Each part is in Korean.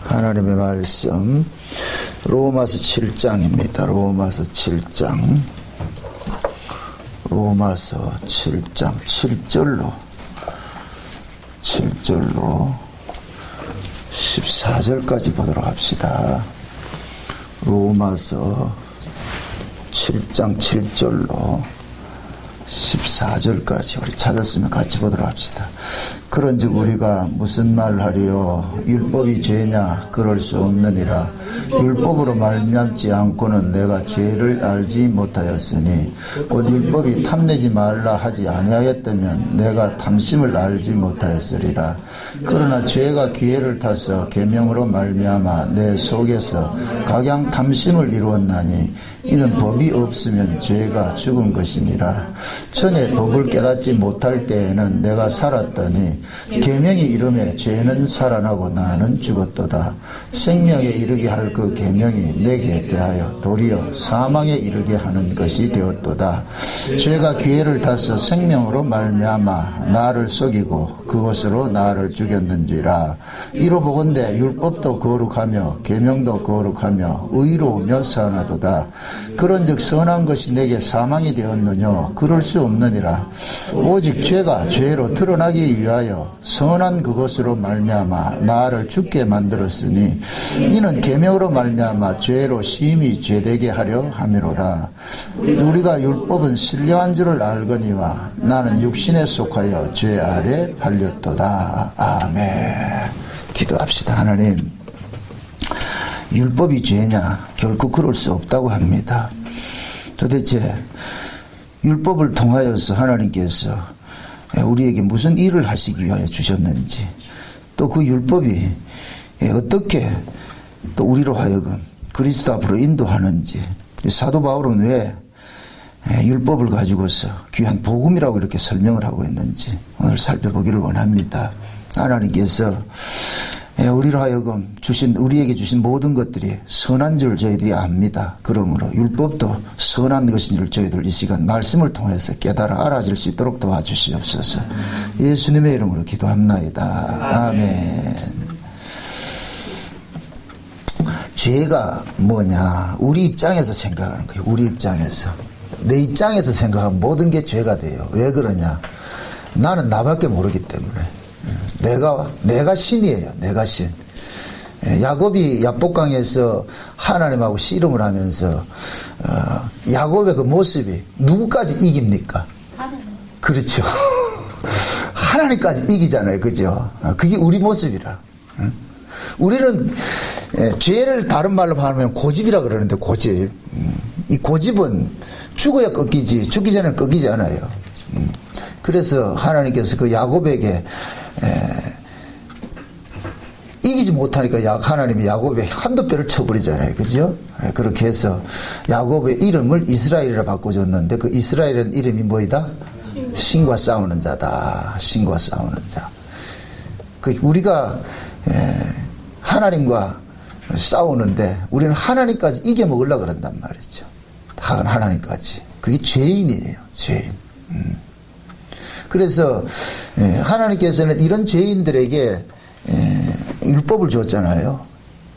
하나님의 말씀 로마서 7장입니다. 로마서 7장 7절로 14절까지 보도록 합시다. 로마서 7장 7절로 14절까지 우리 찾았으면 같이 보도록 합시다. 그런즉 우리가 무슨 말을 하리요? 율법이 죄냐? 그럴 수 없느니라. 율법으로 말미암지 않고는 내가 죄를 알지 못하였으니 곧 율법이 탐내지 말라 하지 아니하였다면 내가 탐심을 알지 못하였으리라. 그러나 죄가 기회를 타서 계명으로 말미암아 내 속에서 각양 탐심을 이루었나니 이는 법이 없으면 죄가 죽은 것이니라. 전에 법을 깨닫지 못할 때에는 내가 살았더니 계명이 이름에 죄는 살아나고 나는 죽었도다. 생명에 이르게 할 그 계명이 내게 대하여 도리어 사망에 이르게 하는 것이 되었도다. 죄가 기회를 타서 생명으로 말미암아 나를 속이고 그것으로 나를 죽였는지라. 이로 보건대 율법도 거룩하며 계명도 거룩하며 의로우며 선하도다. 그런즉 선한 것이 내게 사망이 되었느뇨? 그럴 수 없느니라. 오직 죄가 죄로 드러나기 위하여 선한 그것으로 말미암아 나를 죽게 만들었으니 이는 계명으로 말미암아 죄로 심히 죄되게 하려 함이로라. 우리가 율법은 신령한 줄을 알거니와 나는 육신에 속하여 죄 아래 팔렸도다. 아멘. 기도합시다. 하나님, 율법이 죄냐? 결코 그럴 수 없다고 합니다. 도대체 율법을 통하여서 하나님께서 우리에게 무슨 일을 하시기 위하여 주셨는지, 또 그 율법이 어떻게 또 우리로 하여금 그리스도 앞으로 인도하는지, 사도 바울은 왜 율법을 가지고서 귀한 복음이라고 이렇게 설명을 하고 있는지 오늘 살펴보기를 원합니다. 하나님께서 우리로 하여금 우리에게 주신 모든 것들이 선한 줄 저희들이 압니다. 그러므로 율법도 선한 것인 줄 저희들 이 시간 말씀을 통해서 깨달아 알아질 수 있도록 도와주시옵소서. 예수님의 이름으로 기도합나이다. 아멘. 죄가 뭐냐? 우리 입장에서 생각하는 거예요. 우리 입장에서. 내 입장에서 생각하면 모든 게 죄가 돼요. 왜 그러냐? 나는 나밖에 모르기 때문에. 내가 신이에요. 내가 신. 야곱이 야복강에서 하나님하고 씨름을 하면서 야곱의 그 모습이 누구까지 이깁니까? 그렇죠. 하나님까지 이기잖아요. 그죠? 그게 우리 모습이라. 우리는 죄를 다른 말로 하면 고집이라 그러는데, 고집. 이 고집은 죽어야 꺾이지 죽기 전에는 꺾이지 않아요. 그래서 하나님께서 그 야곱에게 이기지 못하니까 하나님이 야곱의 한두 뼈를 쳐버리잖아요. 그죠? 그렇게 해서 야곱의 이름을 이스라엘이라 바꿔줬는데, 그 이스라엘은 이름이 뭐이다? 신과 싸우는 자다. 신과 싸우는 자. 우리가 하나님과 싸우는데 우리는 하나님까지 이겨먹으려고 그런단 말이죠. 하나님까지. 그게 죄인이에요. 죄인. 그래서 하나님께서는 이런 죄인들에게 율법을 줬잖아요.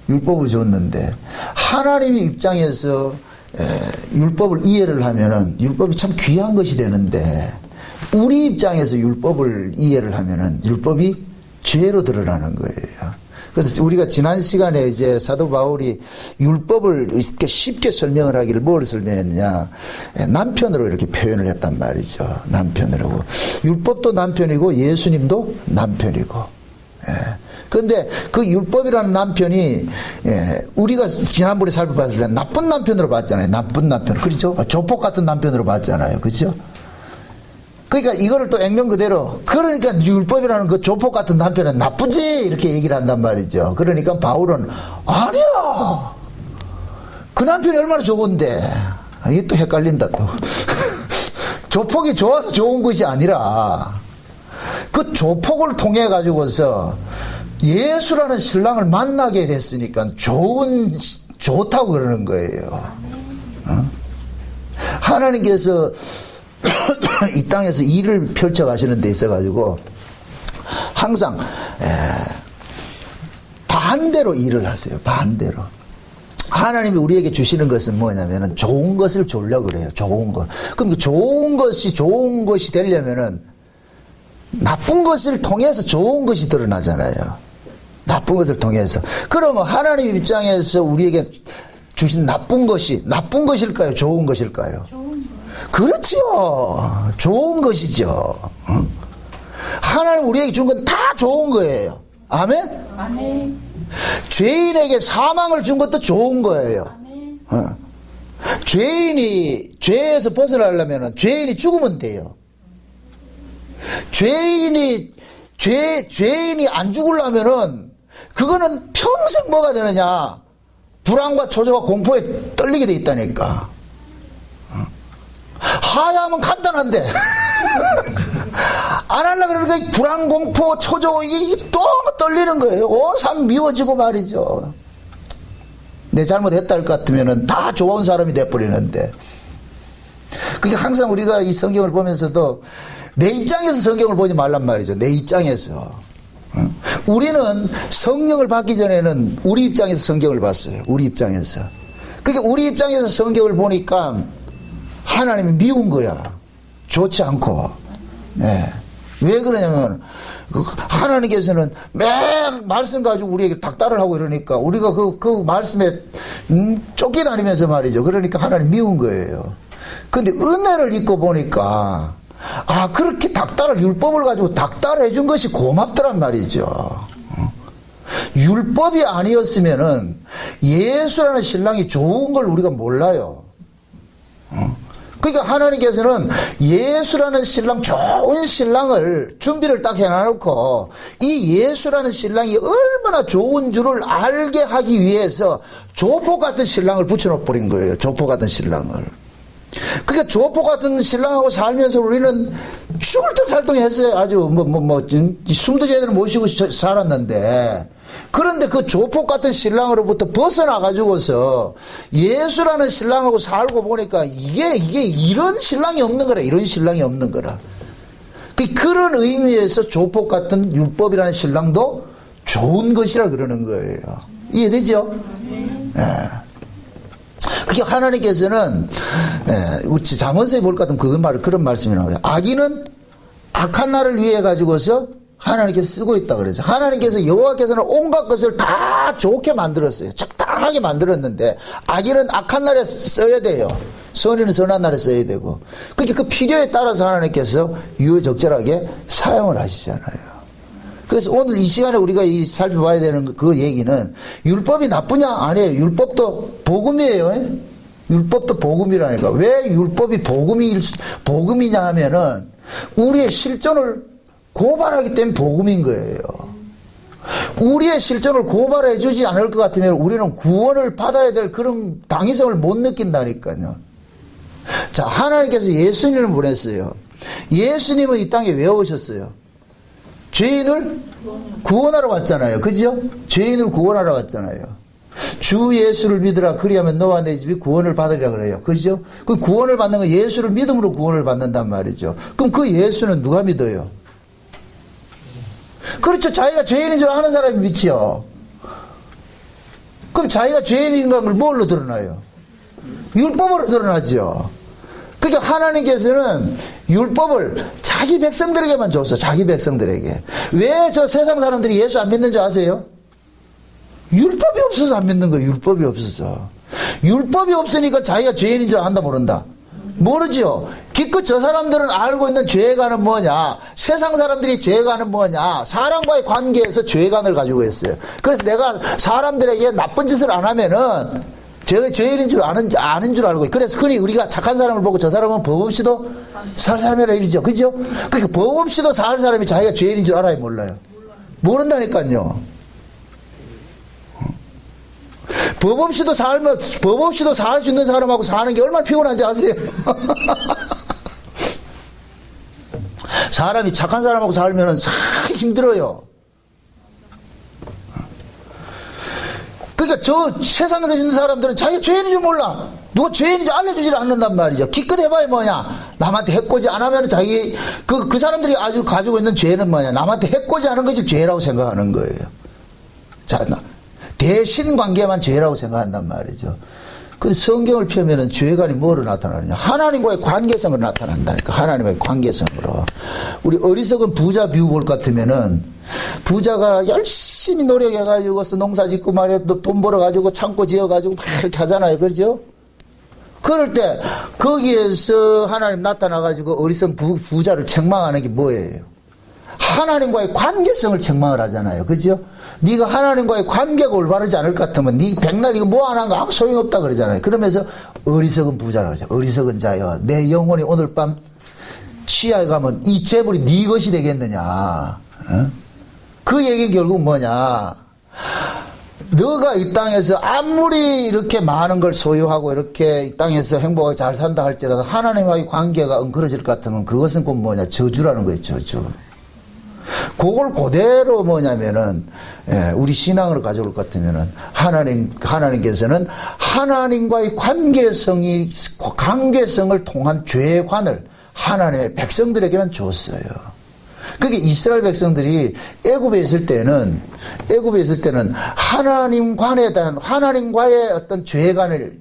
율법을 줬는데 하나님의 입장에서 율법을 이해를 하면은 율법이 참 귀한 것이 되는데, 우리 입장에서 율법을 이해를 하면은 율법이 죄로 드러나는 거예요. 그래서 우리가 지난 시간에 이제 사도 바울이 율법을 이렇게 쉽게 설명을 하기를 뭘 설명했냐? 남편으로 이렇게 표현을 했단 말이죠. 남편으로. 율법도 남편이고 예수님도 남편이고. 그런데 그 율법이라는 남편이 우리가 지난번에 살펴봤을 때 나쁜 남편으로 봤잖아요. 나쁜 남편. 그렇죠? 조폭 같은 남편으로 봤잖아요. 그렇죠? 그러니까 이거를 또 액면 그대로, 그러니까 율법이라는 그 조폭 같은 남편은 나쁘지 이렇게 얘기를 한단 말이죠. 그러니까 바울은 아니야, 그 남편이 얼마나 좋은데. 이게 또 헷갈린다 또. 조폭이 좋아서 좋은 것이 아니라 그 조폭을 통해 가지고서 예수라는 신랑을 만나게 됐으니까 좋다고 그러는 거예요. 하나님께서 이 땅에서 일을 펼쳐 가시는 데 있어 가지고 항상 다 반대로 일을 하세요. 반대로. 하나님이 우리에게 주시는 것은 뭐냐면은 좋은 것을 주려고 그래요. 좋은 것. 그럼 그 좋은 것이 되려면은 나쁜 것을 통해서 좋은 것이 드러나잖아요. 나쁜 것을 통해서. 그러면 하나님 입장에서 우리에게 주신 나쁜 것일까요? 좋은 것일까요? 그렇죠. 좋은 것이죠. 하나님 우리에게 준 건 다 좋은 거예요. 아멘? 아멘. 죄인에게 사망을 준 것도 좋은 거예요. 아멘. 죄인이 죄에서 벗어나려면 죄인이 죽으면 돼요. 죄인이 안 죽으려면은 그거는 평생 뭐가 되느냐? 불안과 초조와 공포에 떨리게 돼 있다니까. 하야하면 간단한데 안 하려고 그러니까 불안, 공포, 초조 이게 또 떨리는 거예요. 온 삶 미워지고 말이죠. 내 잘못했다 할 것 같으면 다 좋은 사람이 돼버리는데. 그러니까 항상 우리가 이 성경을 보면서도 내 입장에서 성경을 보지 말란 말이죠. 내 입장에서. 우리는 성령을 받기 전에는 우리 입장에서 성경을 봤어요. 우리 입장에서. 그러니까 우리 입장에서 성경을 보니까 하나님이 미운 거야. 좋지 않고. 네. 왜 그러냐면 하나님께서는 매 말씀 가지고 우리에게 닥달을 하고 이러니까 우리가 그 말씀에 쫓겨다니면서 말이죠. 그러니까 하나님 미운 거예요. 근데 은혜를 입고 보니까 그렇게 닥달을 율법을 가지고 닥달해 준 것이 고맙더란 말이죠. 율법이 아니었으면은 예수라는 신랑이 좋은 걸 우리가 몰라요. 그러니까 하나님께서는 예수라는 신랑, 좋은 신랑을 준비를 딱 해놔놓고 이 예수라는 신랑이 얼마나 좋은 줄을 알게 하기 위해서 조폭 같은 신랑을 붙여놓버린 거예요. 조폭 같은 신랑을. 그러니까 조폭 같은 신랑하고 살면서 우리는 죽을 듯 살동했어요. 아주 숨도 제대로 못 쉬고 살았는데, 그런데 그 조폭 같은 신랑으로부터 벗어나 가지고서 예수라는 신랑하고 살고 보니까 이게 이런 신랑이 없는 거라. 이런 신랑이 없는 거라. 그런 의미에서 조폭 같은 율법이라는 신랑도 좋은 것이라 그러는 거예요. 이해되죠? 예. 그게 하나님께서는 잠언서에 볼 것 같으면 그런 말씀이 나와요. 악인은 악한 날을 위해 가지고서 하나님께서 쓰고 있다 그러죠. 하나님께서 여호와께서는 온갖 것을 다 좋게 만들었어요. 적당하게 만들었는데 악인은 악한 날에 써야 돼요. 선인은 선한 날에 써야 되고. 그러니까 그 필요에 따라서 하나님께서 유효적절하게 사용을 하시잖아요. 그래서 오늘 이 시간에 우리가 살펴봐야 되는 그 얘기는 율법이 나쁘냐? 아니에요. 율법도 복음이에요. 율법도 복음이라니까. 왜 율법이 복음이냐 하면은 우리의 실존을 고발하기 때문에 복음인 거예요. 우리의 실존을 고발해 주지 않을 것 같으면 우리는 구원을 받아야 될 그런 당위성을 못 느낀다니까요. 자, 하나님께서 예수님을 보냈어요. 예수님은 이 땅에 왜 오셨어요? 죄인을 구원하러 왔잖아요. 그죠? 죄인을 구원하러 왔잖아요. 주 예수를 믿으라. 그리하면 너와 내 집이 구원을 받으리라 그래요. 그죠? 그 구원을 받는 건 예수를 믿음으로 구원을 받는단 말이죠. 그럼 그 예수는 누가 믿어요? 그렇죠. 자기가 죄인인 줄 아는 사람이 믿지요. 그럼 자기가 죄인인 걸 뭘로 드러나요? 율법으로 드러나죠. 그러니까 하나님께서는 율법을 자기 백성들에게만 줬어. 자기 백성들에게. 왜 저 세상 사람들이 예수 안 믿는 줄 아세요? 율법이 없어서 안 믿는 거예요. 율법이 없어서. 율법이 없으니까 자기가 죄인인 줄 안다 모른다. 모르죠. 기껏 저 사람들은 알고 있는 죄관은 뭐냐, 세상 사람들이 죄관은 뭐냐, 사람과의 관계에서 죄관을 가지고 있어요. 그래서 내가 사람들에게 나쁜 짓을 안 하면은 제가 죄인인 줄 아는 줄 알고, 그래서 흔히 우리가 착한 사람을 보고 저 사람은 법 없이도 살 사람이라 이러죠. 그죠? 그러니까 법 없이도 살 사람이 자기가 죄인인 줄 알아요, 몰라요? 모른다니까요. 법 없이도 살 수 있는 사람하고 사는 게 얼마나 피곤한지 아세요? 사람이 착한 사람하고 살면은 참 힘들어요. 그러니까 저 세상에서 있는 사람들은 자기가 죄인인 줄 몰라. 누가 죄인인지 알려주질 않는단 말이죠. 기껏 해봐야 뭐냐, 남한테 해코지 안 하면 자기 그 사람들이 아주 가지고 있는 죄는 뭐냐, 남한테 해코지 하는 것이 죄라고 생각하는 거예요. 자, 대신 관계만 죄라고 생각한단 말이죠. 근데 성경을 펴면은 죄관이 뭐로 나타나느냐? 하나님과의 관계성으로 나타난다니까. 하나님과의 관계성으로. 우리 어리석은 부자 비유 볼 것 같으면은 부자가 열심히 노력해가지고 농사 짓고 말이야 돈 벌어가지고 창고 지어가지고 막 이렇게 하잖아요. 그렇죠? 그럴 때 거기에서 하나님 나타나가지고 어리석은 부자를 책망하는 게 뭐예요? 하나님과의 관계성을 책망을 하잖아요. 그죠? 네가 하나님과의 관계가 올바르지 않을 것 같으면 네 백날 이거 뭐 안 한 거 아무 소용없다 그러잖아요. 그러면서 어리석은 부자라고 하죠. 어리석은 자여, 내 영혼이 오늘 밤 치하에 가면 이 재물이 네 것이 되겠느냐. 어? 그 얘기는 결국 뭐냐? 너가 이 땅에서 아무리 이렇게 많은 걸 소유하고 이렇게 이 땅에서 행복하게 잘 산다 할지라도 하나님과의 관계가 엉클어질 것 같으면 그것은 꼭 뭐냐? 저주라는 거예요. 저주. 그걸 그대로 뭐냐면은, 우리 신앙으로 가져올 것 같으면은, 하나님께서는 하나님과의 관계성을 통한 죄관을 하나님의 백성들에게만 줬어요. 그게 이스라엘 백성들이 애굽에 있을 때는 하나님과에 대한, 하나님과의 어떤 죄관을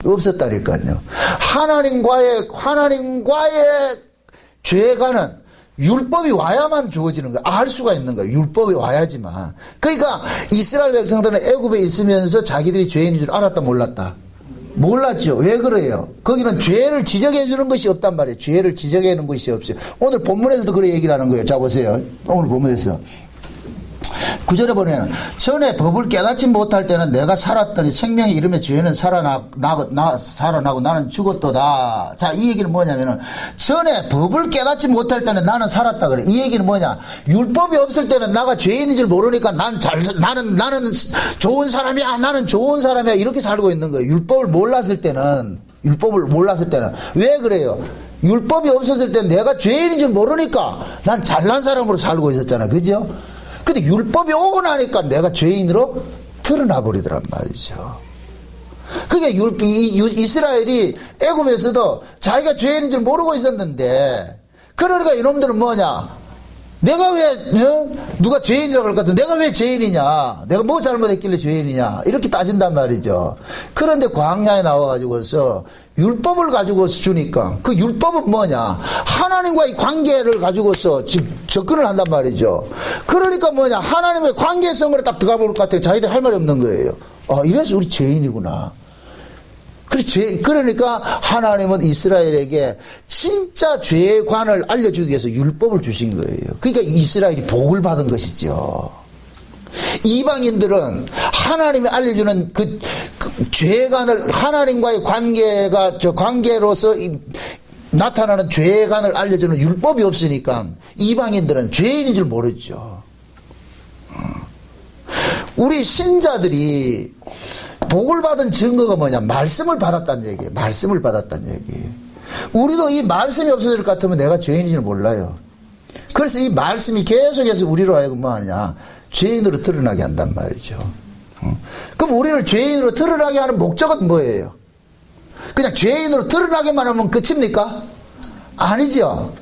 없었다니까요. 하나님과의 죄관은 율법이 와야만 주어지는 거야. 알 수가 있는 거야. 율법이 와야지만. 그러니까 이스라엘 백성들은 애굽에 있으면서 자기들이 죄인인 줄 알았다 몰랐다? 몰랐죠. 왜 그래요? 거기는 죄를 지적해 주는 것이 없단 말이에요. 죄를 지적해 주는 것이 없어요. 오늘 본문에서도 그런 얘기를 하는 거예요. 자 보세요. 오늘 본문에서 9절에 보면 전에 법을 깨닫지 못할 때는 내가 살았더니 생명이 이름에 죄는 살아나고 나는 죽었도다. 자, 이 얘기는 뭐냐면은 전에 법을 깨닫지 못할 때는 나는 살았다 그래. 이 얘기는 뭐냐? 율법이 없을 때는 나가 죄인인 줄 모르니까 나는 좋은 사람이야. 나는 좋은 사람이야. 이렇게 살고 있는 거예요. 율법을 몰랐을 때는 왜 그래요? 율법이 없었을 때 내가 죄인인 줄 모르니까 난 잘난 사람으로 살고 있었잖아. 그죠? 근데 율법이 오고 나니까 내가 죄인으로 드러나 버리더란 말이죠. 그게 이스라엘이 애굽에서도 자기가 죄인인 줄 모르고 있었는데, 그러니까 이놈들은 뭐냐? 내가 왜 누가 죄인이라고 할 것 같아? 내가 왜 죄인이냐? 내가 뭐 잘못했길래 죄인이냐? 이렇게 따진단 말이죠. 그런데 광야에 나와가지고서 율법을 가지고서 주니까 그 율법은 뭐냐? 하나님과의 관계를 가지고서 지금 접근을 한단 말이죠. 그러니까 뭐냐? 하나님의 관계성으로 딱 들어가 볼 것 같아요. 자기들 할 말이 없는 거예요. 이래서 우리 죄인이구나. 그러니까 하나님은 이스라엘에게 진짜 죄관을 알려주기 위해서 율법을 주신 거예요. 그러니까 이스라엘이 복을 받은 것이죠. 이방인들은 하나님이 알려주는 그 죄관을, 하나님과의 관계로서 나타나는 죄관을 알려주는 율법이 없으니까 이방인들은 죄인인 줄 모르죠. 우리 신자들이 복을 받은 증거가 뭐냐? 말씀을 받았다는 얘기예요. 말씀을 받았다는 얘기예요. 우리도 이 말씀이 없어질 것 같으면 내가 죄인인 줄 몰라요. 그래서 이 말씀이 계속해서 우리로 하여금 뭐 하느냐? 죄인으로 드러나게 한단 말이죠. 그럼 우리를 죄인으로 드러나게 하는 목적은 뭐예요? 그냥 죄인으로 드러나게만 하면 끝입니까? 아니죠.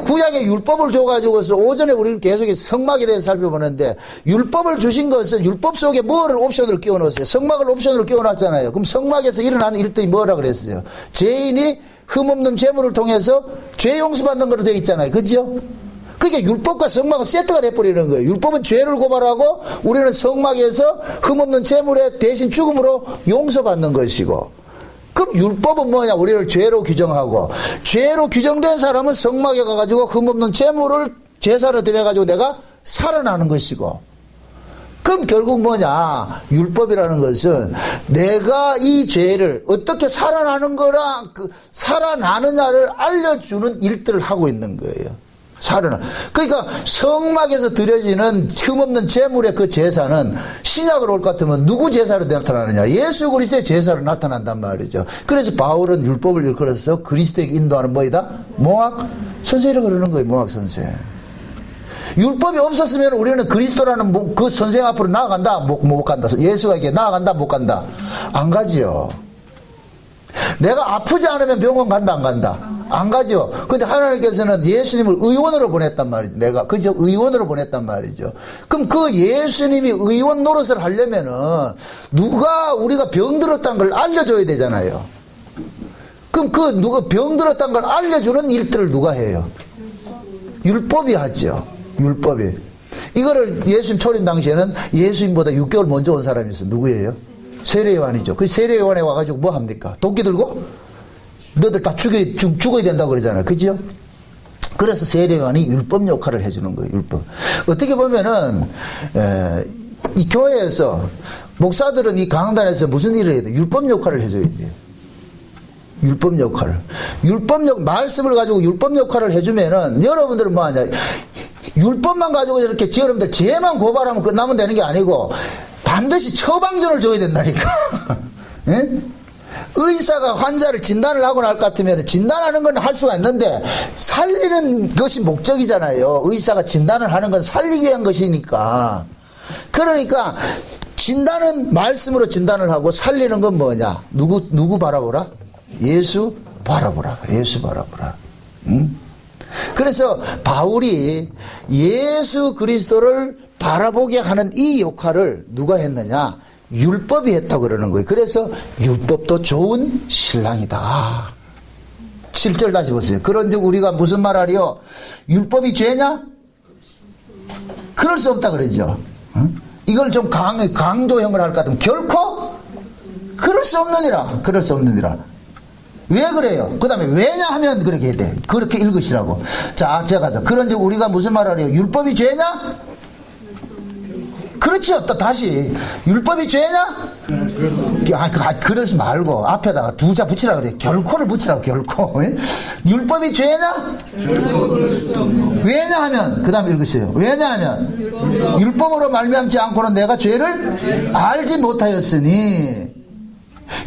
구약의 율법을 줘가지고서 오전에 우리는 계속해서 성막에 대해서 살펴보는데, 율법을 주신 것은 율법 속에 뭐를 옵션으로 끼워넣었어요? 성막을 옵션으로 끼워놨잖아요. 그럼 성막에서 일어나는 일들이 뭐라 그랬어요? 죄인이 흠없는 제물을 통해서 죄 용서받는 거로 되어 있잖아요. 그죠? 그러니까 율법과 성막은 세트가 돼버리는 거예요. 율법은 죄를 고발하고 우리는 성막에서 흠없는 제물의 대신 죽음으로 용서받는 것이고, 그럼 율법은 뭐냐? 우리를 죄로 규정하고, 죄로 규정된 사람은 성막에 가가지고 흠없는 제물을 제사로 드려가지고 내가 살아나는 것이고, 그럼 결국 뭐냐? 율법이라는 것은 내가 이 죄를 어떻게 살아나느냐를 알려주는 일들을 하고 있는 거예요. 그러니까 성막에서 드려지는 흠없는 제물의 그 제사는 신약으로 올 것 같으면 누구 제사로 나타나느냐? 예수 그리스도의 제사로 나타난단 말이죠. 그래서 바울은 율법을 일컬어서 그리스도에게 인도하는 뭐이다? 모학 선생이라고 그러는 거예요. 모학 선생. 율법이 없었으면 우리는 그리스도라는 그 선생 앞으로 나아간다? 못 간다. 예수에게 나아간다? 못 간다? 안 가지요. 내가 아프지 않으면 병원 간다? 안 간다? 안 가죠. 근데 하나님께서는 예수님을 의원으로 보냈단 말이죠. 내가 그죠? 의원으로 보냈단 말이죠. 그럼 그 예수님이 의원 노릇을 하려면은 누가 우리가 병들었다는 걸 알려줘야 되잖아요. 그럼 그 누가 병들었다는 걸 알려주는 일들을 누가 해요? 율법이 하죠. 율법이. 이거를 예수님 초림 당시에는 예수님보다 6개월 먼저 온 사람이 있어요. 누구예요? 세례요한이죠. 그 세례요한에 와가지고 뭐 합니까? 도끼 들고 너들 다 죽어야 된다고 그러잖아요. 그죠? 그래서 세례요한이 율법 역할을 해주는 거예요. 율법. 어떻게 보면은 이 교회에서 목사들은 이 강단에서 무슨 일을 해야 돼? 율법 역할을 해줘야 돼요. 율법 역할을. 말씀을 가지고 율법 역할을 해주면은 여러분들은 뭐 하냐? 율법만 가지고 이렇게 여러분들 죄만 고발하면 끝나면 되는 게 아니고 반드시 처방전을 줘야 된다니까. 예? 의사가 환자를 진단을 하고 날 것 같으면 진단하는 건 할 수가 있는데 살리는 것이 목적이잖아요. 의사가 진단을 하는 건 살리기 위한 것이니까. 그러니까 진단은 말씀으로 진단을 하고 살리는 건 뭐냐? 누구 바라보라? 예수 바라보라. 예수 바라보라. 응? 그래서 바울이 예수 그리스도를 바라보게 하는 이 역할을 누가 했느냐? 율법이 했다고 그러는 거예요. 그래서 율법도 좋은 신랑이다. 7절 다시 보세요. 그런즉 우리가 무슨 말하리요? 율법이 죄냐? 그럴 수 없다 그러죠. 응? 이걸 좀 강조형을 할 것 같으면 결코 그럴 수 없느니라. 그럴 수 없느니라. 왜 그래요? 그 다음에 왜냐하면 그렇게 해야 돼. 그렇게 읽으시라고. 자, 제가 그런즉 우리가 무슨 말하리요? 율법이 죄냐? 그렇죠. 또 다시 율법이 죄냐? 그러지 말고 앞에다가 두 자 붙이라 그래. 결코를 붙이라고. 결코. 율법이 죄냐? 왜냐하면 그 다음에 읽으세요. 왜냐하면 율법으로 말미암지 않고는 내가 죄를 알지 못하였으니.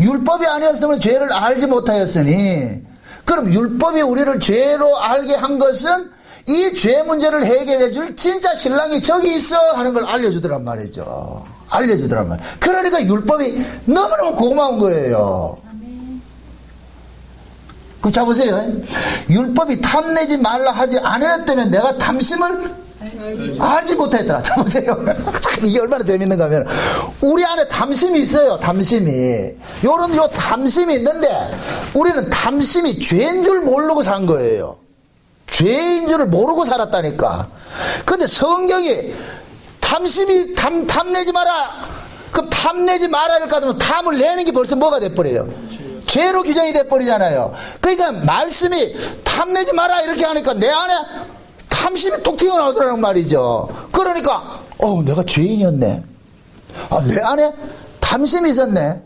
율법이 아니었으면 죄를 알지 못하였으니. 그럼 율법이 우리를 죄로 알게 한 것은 이 죄 문제를 해결해 줄 진짜 신랑이 저기 있어 하는 걸 알려주더란 말이죠. 알려주더란 말이에요. 그러니까 율법이 너무너무 고마운 거예요. 그럼 자 보세요. 율법이 탐내지 말라 하지 않았다면 내가 탐심을 알지 못했더라. 자 보세요. 이게 얼마나 재밌는가 하면 우리 안에 탐심이 있어요. 탐심이. 요 탐심이 있는데 우리는 탐심이 죄인 줄 모르고 산 거예요. 죄인 줄을 모르고 살았다니까. 근데 성경이 탐심이 탐내지 마라. 그럼 탐내지 말아를 가지고 탐을 내는 게 벌써 뭐가 돼버려요? 죄로 규정이 돼버리잖아요. 그러니까 말씀이 탐내지 마라 이렇게 하니까 내 안에 탐심이 뚝 튀어나오더라는 말이죠. 그러니까 내가 죄인이었네. 내 안에 탐심이 있었네.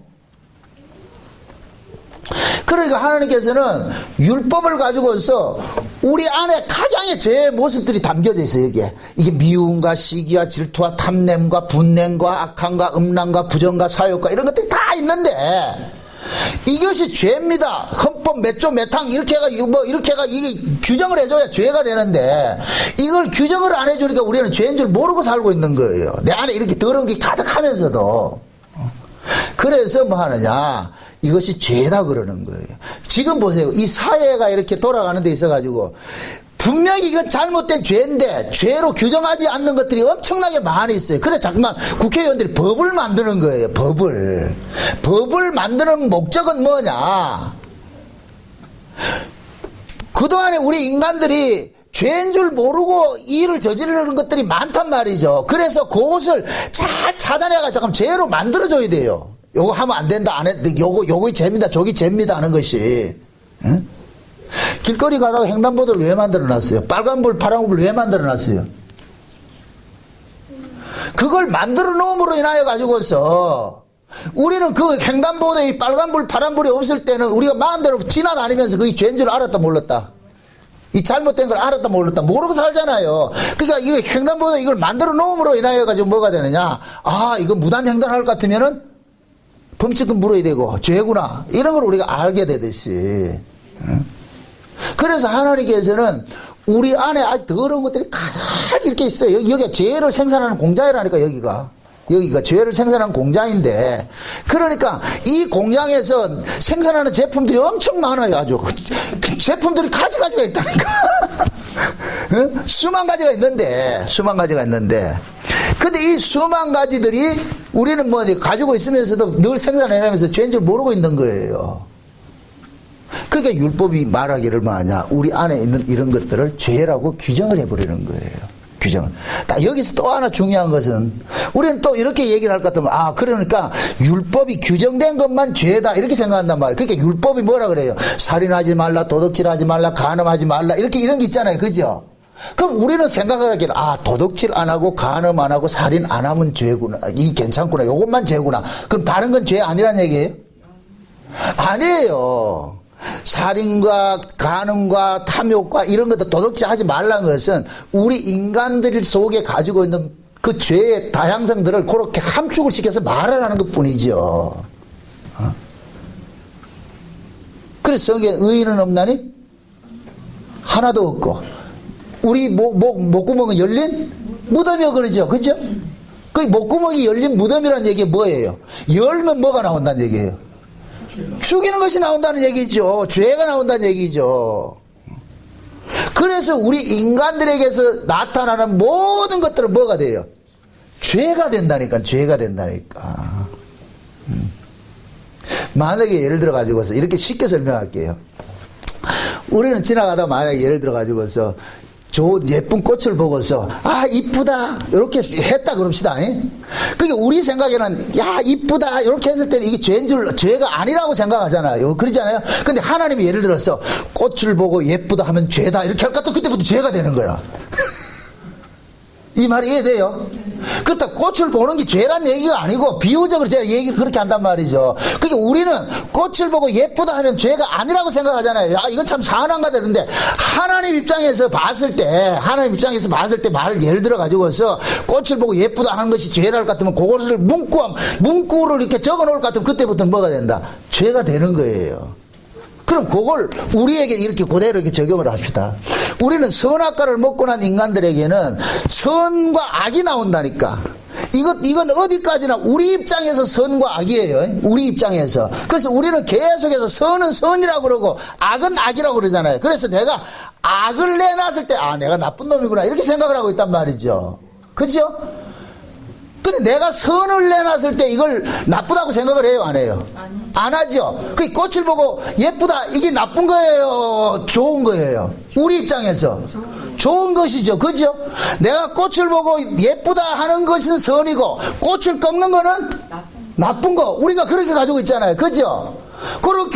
그러니까 하나님께서는 율법을 가지고서 우리 안에 가장의 죄의 모습들이 담겨져 있어요. 이게 미움과 시기와 질투와 탐냄과 분냄과 악함과 음란과 부정과 사욕과 이런 것들이 다 있는데 이것이 죄입니다. 헌법 몇 조 몇 항 이렇게 해가 이게 규정을 해줘야 죄가 되는데 이걸 규정을 안 해주니까 우리는 죄인 줄 모르고 살고 있는 거예요. 내 안에 이렇게 더러운 게 가득하면서도. 그래서 뭐 하느냐? 이것이 죄다 그러는 거예요. 지금 보세요. 이 사회가 이렇게 돌아가는 데 있어가지고 분명히 이건 잘못된 죄인데 죄로 규정하지 않는 것들이 엄청나게 많이 있어요. 그래서 자꾸만 국회의원들이 법을 만드는 거예요. 법을 만드는 목적은 뭐냐? 그동안에 우리 인간들이 죄인 줄 모르고 이 일을 저지르는 것들이 많단 말이죠. 그래서 그것을 잘 찾아내가 잠깐 죄로 만들어줘야 돼요. 요거 하면 안 된다, 안 해, 요거 죄입니다, 저기 죄입니다 하는 것이. 응? 길거리 가다가 횡단보도를 왜 만들어 놨어요? 빨간불, 파란불 왜 만들어 놨어요? 그걸 만들어 놓음으로 인하여 가지고서 우리는 그 횡단보도에 빨간불, 파란불이 없을 때는 우리가 마음대로 지나다니면서 그게 죄인 줄 알았다, 몰랐다? 이 잘못된 걸 알았다, 몰랐다? 모르고 살잖아요. 그러니까 이거 횡단보도 이걸 만들어 놓음으로 인하여 가지고 뭐가 되느냐? 이거 무단횡단할 것 같으면은 범칙금 물어야 되고 죄구나 이런 걸 우리가 알게 되듯이. 그래서 하나님께서는 우리 안에 아주 더러운 것들이 가득 이렇게 있어요. 여기가 죄를 생산하는 공장이라니까. 여기가 여기가 죄를 생산한 공장인데, 그러니까 이 공장에서 생산하는 제품들이 엄청 많아요. 아주 제품들이 가지가 있다니까. 수만 가지가 있는데 근데 이 수만 가지들이 우리는 뭐 가지고 있으면서도 늘 생산해내면서 죄인 줄 모르고 있는 거예요. 그러니까 율법이 말하기를 뭐하냐, 우리 안에 있는 이런 것들을 죄라고 규정을 해버리는 거예요. 규정을. 딱 여기서 또 하나 중요한 것은, 우리는 또 이렇게 얘기를 할 것 같으면, 그러니까 율법이 규정된 것만 죄다 이렇게 생각한단 말이에요. 그러니까 율법이 뭐라 그래요? 살인하지 말라, 도둑질하지 말라, 간음하지 말라, 이렇게 이런 게 있잖아요. 그죠? 그럼 우리는 생각을 하기를, 도둑질 안 하고 간음 안 하고 살인 안 하면 죄구나, 이 괜찮구나, 요것만 죄구나. 그럼 다른 건 죄 아니란 얘기예요? 아니에요. 살인과 간음과 탐욕과 이런 것도 도덕질 하지 말라는 것은 우리 인간들 속에 가지고 있는 그 죄의 다양성들을 그렇게 함축을 시켜서 말하라는 것 뿐이죠. 그래서 성경에 의인은 없나니? 하나도 없고, 우리 목구멍은 열린 무덤이요, 그러죠? 그죠? 그 목구멍이 열린 무덤이라는 얘기가 뭐예요? 열면 뭐가 나온다는 얘기예요? 죽이는 것이 나온다는 얘기죠. 죄가 나온다는 얘기죠. 그래서 우리 인간들에게서 나타나는 모든 것들은 뭐가 돼요? 죄가 된다니까. 만약에 예를 들어 가지고서 이렇게 쉽게 설명할게요. 우리는 지나가다 만약에 예를 들어 가지고서 예쁜 꽃을 보고서 이쁘다 이렇게 했다 그럽시다. 그게 우리 생각에는 이쁘다 이렇게 했을 때는 이게 죄가 아니라고 생각하잖아요. 그러잖아요. 근데 하나님이 예를 들어서 꽃을 보고 예쁘다 하면 죄다 이렇게 할까, 또 그때부터 죄가 되는 거야. 이 말이 이해돼요? 그렇다 꽃을 보는 게 죄란 얘기가 아니고 비유적으로 제가 얘기를 그렇게 한단 말이죠. 그러니까 우리는 꽃을 보고 예쁘다 하면 죄가 아니라고 생각하잖아요. 이건 참 상한한가 되는데, 하나님 입장에서 봤을 때 말을 예를 들어 가지고서 꽃을 보고 예쁘다 하는 것이 죄랄 것 같으면 그것을 문구를 이렇게 적어 놓을 것 같으면 그때부터는 뭐가 된다? 죄가 되는 거예요. 그럼 그걸 우리에게 이렇게 그대로 이렇게 적용을 합시다. 우리는 선악과를 먹고 난 인간들에게는 선과 악이 나온다니까. 이건 어디까지나 우리 입장에서 선과 악이에요. 우리 입장에서. 그래서 우리는 계속해서 선은 선이라고 그러고 악은 악이라고 그러잖아요. 그래서 내가 악을 내놨을 때 내가 나쁜 놈이구나 이렇게 생각을 하고 있단 말이죠. 그죠? 근데 내가 선을 내놨을 때 이걸 나쁘다고 생각을 해요, 안 해요? 안 하죠. 그 꽃을 보고 예쁘다, 이게 나쁜 거예요, 좋은 거예요? 우리 입장에서 좋은 것이죠. 그죠? 내가 꽃을 보고 예쁘다 하는 것은 선이고 꽃을 꺾는 거는 나쁜 거. 우리가 그렇게 가지고 있잖아요. 그죠?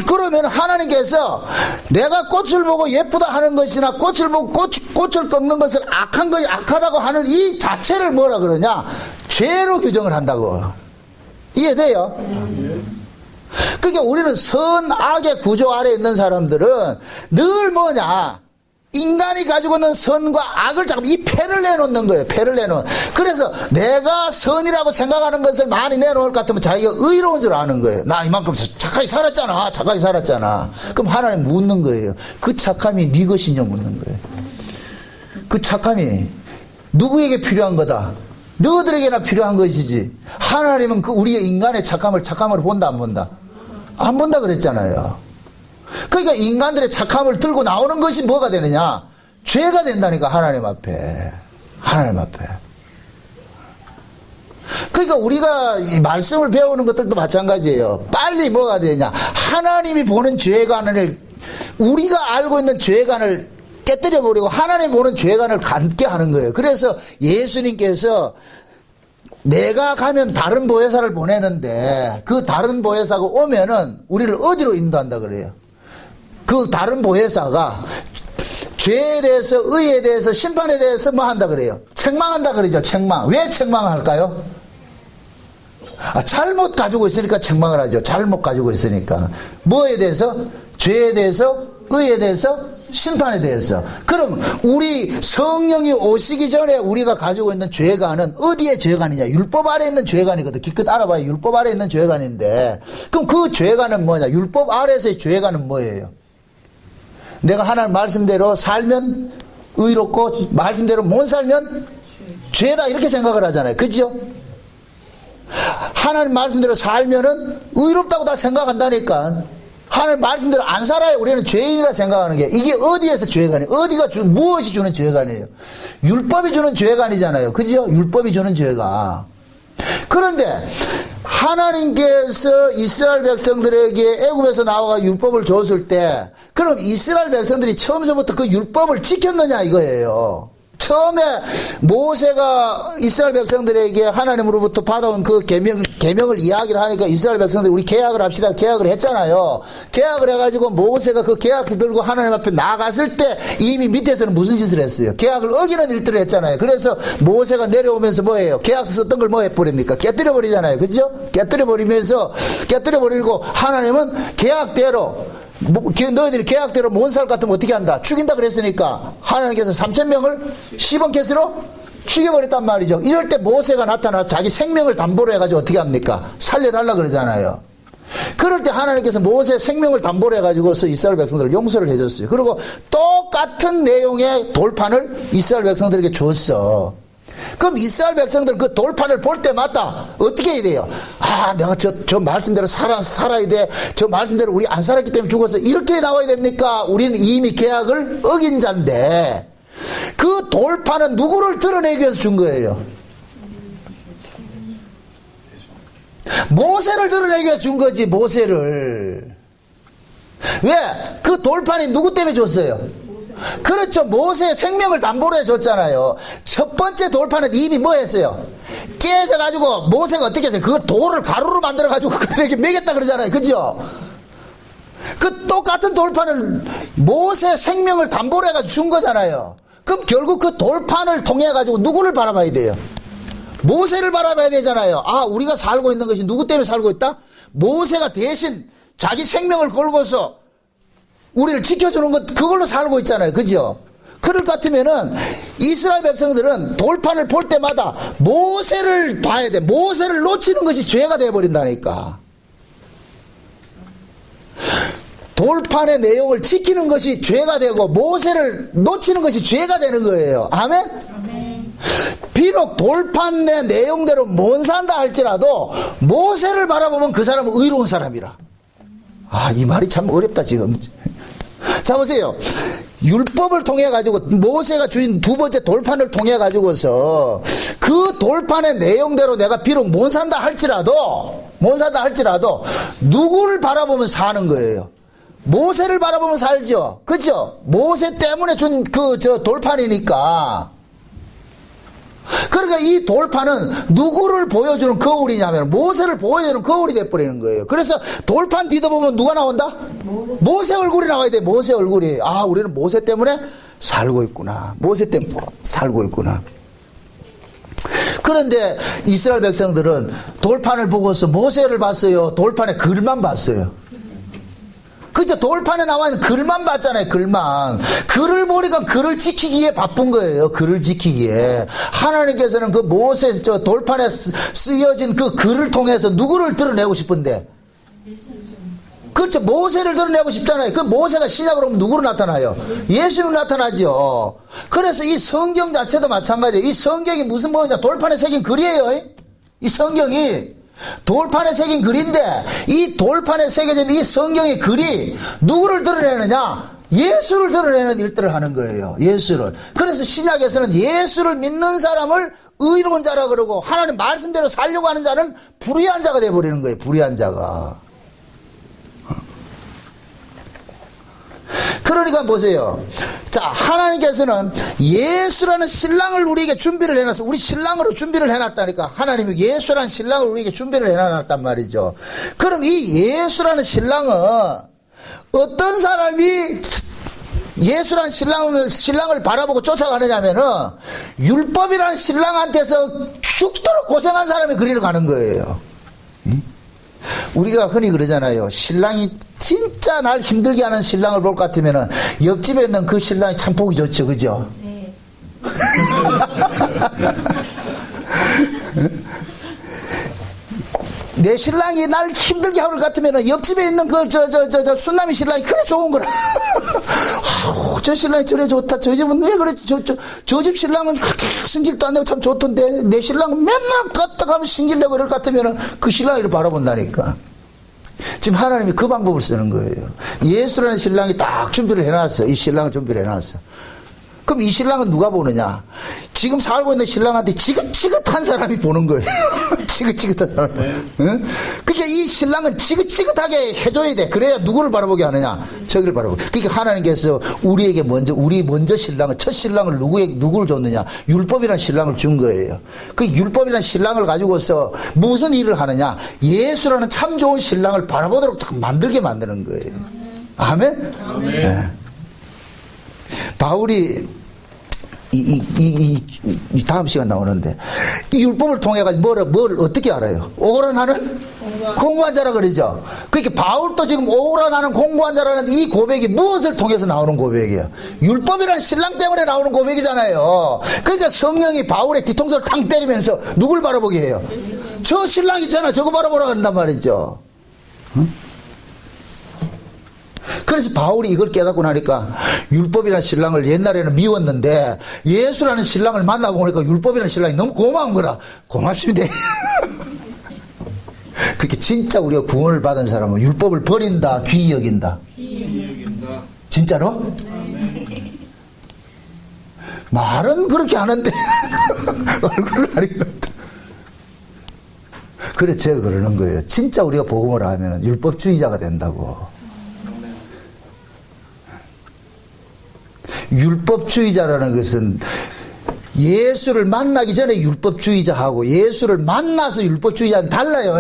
그러면 하나님께서 내가 꽃을 보고 예쁘다 하는 것이나 꽃을 보고 꽃을 꺾는 것을 악하다고 하는 이 자체를 뭐라 그러냐? 죄로 규정을 한다고. 이해돼요? 그러니까 우리는 선악의 구조 아래에 있는 사람들은 늘 뭐냐? 인간이 가지고 있는 선과 악을 자꾸 이 패를 내놓는 거예요. 패를 내놓는. 그래서 내가 선이라고 생각하는 것을 많이 내놓을 것 같으면 자기가 의로운 줄 아는 거예요. 나 이만큼 착하게 살았잖아. 그럼 하나님 묻는 거예요. 그 착함이 네 것이냐 묻는 거예요. 그 착함이 누구에게 필요한 거다? 너희들에게나 필요한 것이지. 하나님은 그 우리의 인간의 착함을 본다 안 본다? 안 본다 그랬잖아요. 그러니까 인간들의 착함을 들고 나오는 것이 뭐가 되느냐? 죄가 된다니까. 하나님 앞에. 그러니까 우리가 이 말씀을 배우는 것들도 마찬가지예요. 빨리 뭐가 되냐? 하나님이 보는 죄관을, 우리가 알고 있는 죄관을 깨뜨려 버리고 하나님 보는 죄관을 갖게 하는 거예요. 그래서 예수님께서 내가 가면 다른 보혜사를 보내는데 그 다른 보혜사가 오면은 우리를 어디로 인도한다 그래요? 그 다른 보혜사가 죄에 대해서, 의에 대해서, 심판에 대해서 뭐 한다 그래요? 책망한다 그러죠. 책망. 왜 책망할까요? 잘못 가지고 있으니까 책망을 하죠. 잘못 가지고 있으니까. 뭐에 대해서? 죄에 대해서, 의에 대해서, 심판에 대해서. 그럼 우리 성령이 오시기 전에 우리가 가지고 있는 죄관은 어디에 죄관이냐? 율법 아래에 있는 죄관이거든. 기껏 알아봐야 율법 아래에 있는 죄관인데, 그럼 그 죄관은 뭐냐? 율법 아래에서의 죄관은 뭐예요? 내가 하나님 말씀대로 살면 의롭고 말씀대로 못 살면 죄다 이렇게 생각을 하잖아요. 그죠? 하나님 말씀대로 살면은 의롭다고 다 생각한다니까. 하나님 말씀대로 안 살아야 우리는 죄인이라 생각하는 게, 이게 어디에서 죄가 아니에요? 무엇이 주는 죄가 아니에요? 율법이 주는 죄가 아니잖아요. 그죠? 율법이 주는 죄가. 그런데 하나님께서 이스라엘 백성들에게 애굽에서 나와가 율법을 줬을 때, 그럼 이스라엘 백성들이 처음서부터 그 율법을 지켰느냐 이거예요. 처음에 모세가 이스라엘 백성들에게 하나님으로부터 받아온 그 계명을 이야기를 하니까 이스라엘 백성들이 우리 계약을 합시다. 계약을 했잖아요. 계약을 해가지고 모세가 그 계약서 들고 하나님 앞에 나갔을 때 이미 밑에서는 무슨 짓을 했어요? 계약을 어기는 일들을 했잖아요. 그래서 모세가 내려오면서 뭐예요? 계약서 썼던 걸 뭐 해버립니까? 깨뜨려 버리잖아요. 그죠? 깨뜨려 버리고 하나님은 계약대로, 너희들이 계약대로 몬살 같으면 어떻게 한다? 죽인다 그랬으니까 하나님께서 3,000명을 시범켓으로 죽여버렸단 말이죠. 이럴 때 모세가 나타나 자기 생명을 담보로 해가지고 어떻게 합니까? 살려달라 그러잖아요. 그럴 때 하나님께서 모세 생명을 담보로 해가지고서 이스라엘 백성들을 용서를 해줬어요. 그리고 똑같은 내용의 돌판을 이스라엘 백성들에게 줬어. 그럼 이스라엘 백성들은 그 돌판을 볼 때마다 어떻게 해야 돼요? 아, 내가 저 말씀대로 살아야 돼. 저 말씀대로 우리 안 살았기 때문에 죽었어. 이렇게 나와야 됩니까? 우리는 이미 계약을 어긴 자인데, 그 돌판은 누구를 드러내기 위해서 준 거예요? 모세를 드러내기 위해서 준 거지, 모세를. 왜? 그 돌판이 누구 때문에 줬어요? 그렇죠. 모세의 생명을 담보로 해줬잖아요. 첫 번째 돌판은 이미 뭐 했어요? 깨져가지고 모세가 어떻게 했어요? 그 돌을 가루로 만들어가지고 그들에게 먹였다 그러잖아요. 그죠? 그 똑같은 돌판을 모세 생명을 담보로 해가지고 준 거잖아요. 그럼 결국 그 돌판을 통해가지고 누구를 바라봐야 돼요? 모세를 바라봐야 되잖아요. 아, 우리가 살고 있는 것이 누구 때문에 살고 있다? 모세가 대신 자기 생명을 걸고서 우리를 지켜주는 것, 그걸로 살고 있잖아요. 그죠? 그럴 것 같으면은 이스라엘 백성들은 돌판을 볼 때마다 모세를 봐야 돼. 모세를 놓치는 것이 죄가 되어버린다니까. 돌판의 내용을 지키는 것이 죄가 되고 모세를 놓치는 것이 죄가 되는 거예요. 아멘? 아멘. 비록 돌판의 내용대로 못 산다 할지라도 모세를 바라보면 그 사람은 의로운 사람이라. 아, 이 말이 참 어렵다 지금. 자, 보세요. 율법을 통해 가지고 모세가 주인 두 번째 돌판을 통해 가지고서 그 돌판의 내용대로 내가 비록 못 산다 할지라도 누구를 바라보면 사는 거예요? 모세를 바라보면 살죠. 그죠? 모세 때문에 준 돌판이니까. 그러니까 이 돌판은 누구를 보여주는 거울이냐면 모세를 보여주는 거울이 돼버리는 거예요. 그래서 돌판 뒤져보면 누가 나온다? 모세 얼굴이 나와야 돼. 모세 얼굴이. 아, 우리는 모세 때문에 살고 있구나. 모세 때문에 살고 있구나. 그런데 이스라엘 백성들은 돌판을 보고서 모세를 봤어요? 돌판의 글만 봤어요? 그죠? 돌판에 나와 있는 글만 봤잖아요. 글만. 글을 보니까 글을 지키기에 바쁜 거예요. 글을 지키기에. 하나님께서는 그 모세 돌판에 쓰여진 그 글을 통해서 누구를 드러내고 싶은데? 그렇죠. 모세를 드러내고 싶잖아요. 그 모세가 시작으로 오면 누구로 나타나요? 예수로 나타나죠. 그래서 이 성경 자체도 마찬가지예요. 이 성경이 무슨 뭐냐? 돌판에 새긴 글이에요. 이 성경이. 돌판에 새긴 글인데 이 돌판에 새겨진 이 성경의 글이 누구를 드러내느냐? 예수를 드러내는 일들을 하는 거예요. 예수를. 그래서 신약에서는 예수를 믿는 사람을 의로운 자라 그러고 하나님 말씀대로 살려고 하는 자는 불의한 자가 되어버리는 거예요. 불의한 자가. 그러니까 보세요. 자, 하나님께서는 예수라는 신랑을 우리에게 준비를 해놨어. 우리 신랑으로 준비를 해놨다니까. 하나님이 예수라는 신랑을 우리에게 준비를 해놨단 말이죠. 그럼 이 예수라는 신랑은 어떤 사람이 예수라는 신랑을 바라보고 쫓아가느냐면은 율법이라는 신랑한테서 죽도록 고생한 사람이 그리러 가는 거예요. 우리가 흔히 그러잖아요. 신랑이 진짜 날 힘들게 하는 신랑을 볼 것 같으면은 옆집에 있는 그 신랑이 참 보기 좋죠. 그죠? 네. 내 신랑이 날 힘들게 하는 것 같으면은 옆집에 있는 순남이 신랑이 그래 좋은 거라. 저 신랑이 저래 좋다. 저 집은 왜 그래? 저 집 신랑은 그렇게 승질도 안 내고 참 좋던데 내 신랑은 맨날 껐다가면 승질내고 그럴 것 같으면 그 신랑이를 바라본다니까. 지금 하나님이 그 방법을 쓰는 거예요. 예수라는 신랑이 딱 준비를 해놨어. 이 신랑을 준비를 해놨어. 그럼 이 신랑은 누가 보느냐? 지금 살고 있는 신랑한테 지긋지긋한 사람이 보는 거예요. 지긋지긋한 사람. 응? 그러니까 이 신랑은 지긋지긋하게 해줘야 돼. 그래야 누구를 바라보게 하느냐? 저기를 바라보게. 그러니까 하나님께서 우리 먼저 신랑을, 첫 신랑을 누구를 줬느냐? 율법이라는 신랑을 준 거예요. 그 율법이라는 신랑을 가지고서 무슨 일을 하느냐? 예수라는 참 좋은 신랑을 바라보도록 자꾸 만들게 만드는 거예요. 아멘? 아멘. 네. 바울이 이 다음 시간 나오는데 이 율법을 통해 가지고 뭘 어떻게 알아요? 오라 나는 공고한 자라 그러죠. 그러니까 바울도 지금 오라 나는 공고한 자라는 이 고백이 무엇을 통해서 나오는 고백이에요? 율법이라는 신랑 때문에 나오는 고백이잖아요. 그러니까 성령이 바울의 뒤통수를 탕 때리면서 누굴 바라보게 해요? 저 신랑 있잖아. 저거 바라보라 한단 말이죠. 응? 그래서 바울이 이걸 깨닫고 나니까 율법이라는 신랑을 옛날에는 미웠는데 예수라는 신랑을 만나고 보니까 율법이라는 신랑이 너무 고마운 거라. 고맙습니다. 그렇게 진짜 우리가 구원을 받은 사람은 율법을 버린다, 귀히 여긴다. 진짜로? 말은 그렇게 하는데 얼굴을 안 입는다. 그래서 제가 그러는 거예요. 진짜 우리가 복음을 하면 율법주의자가 된다고. 율법주의자라는 것은 예수를 만나기 전에 율법주의자하고 예수를 만나서 율법주의자는 달라요.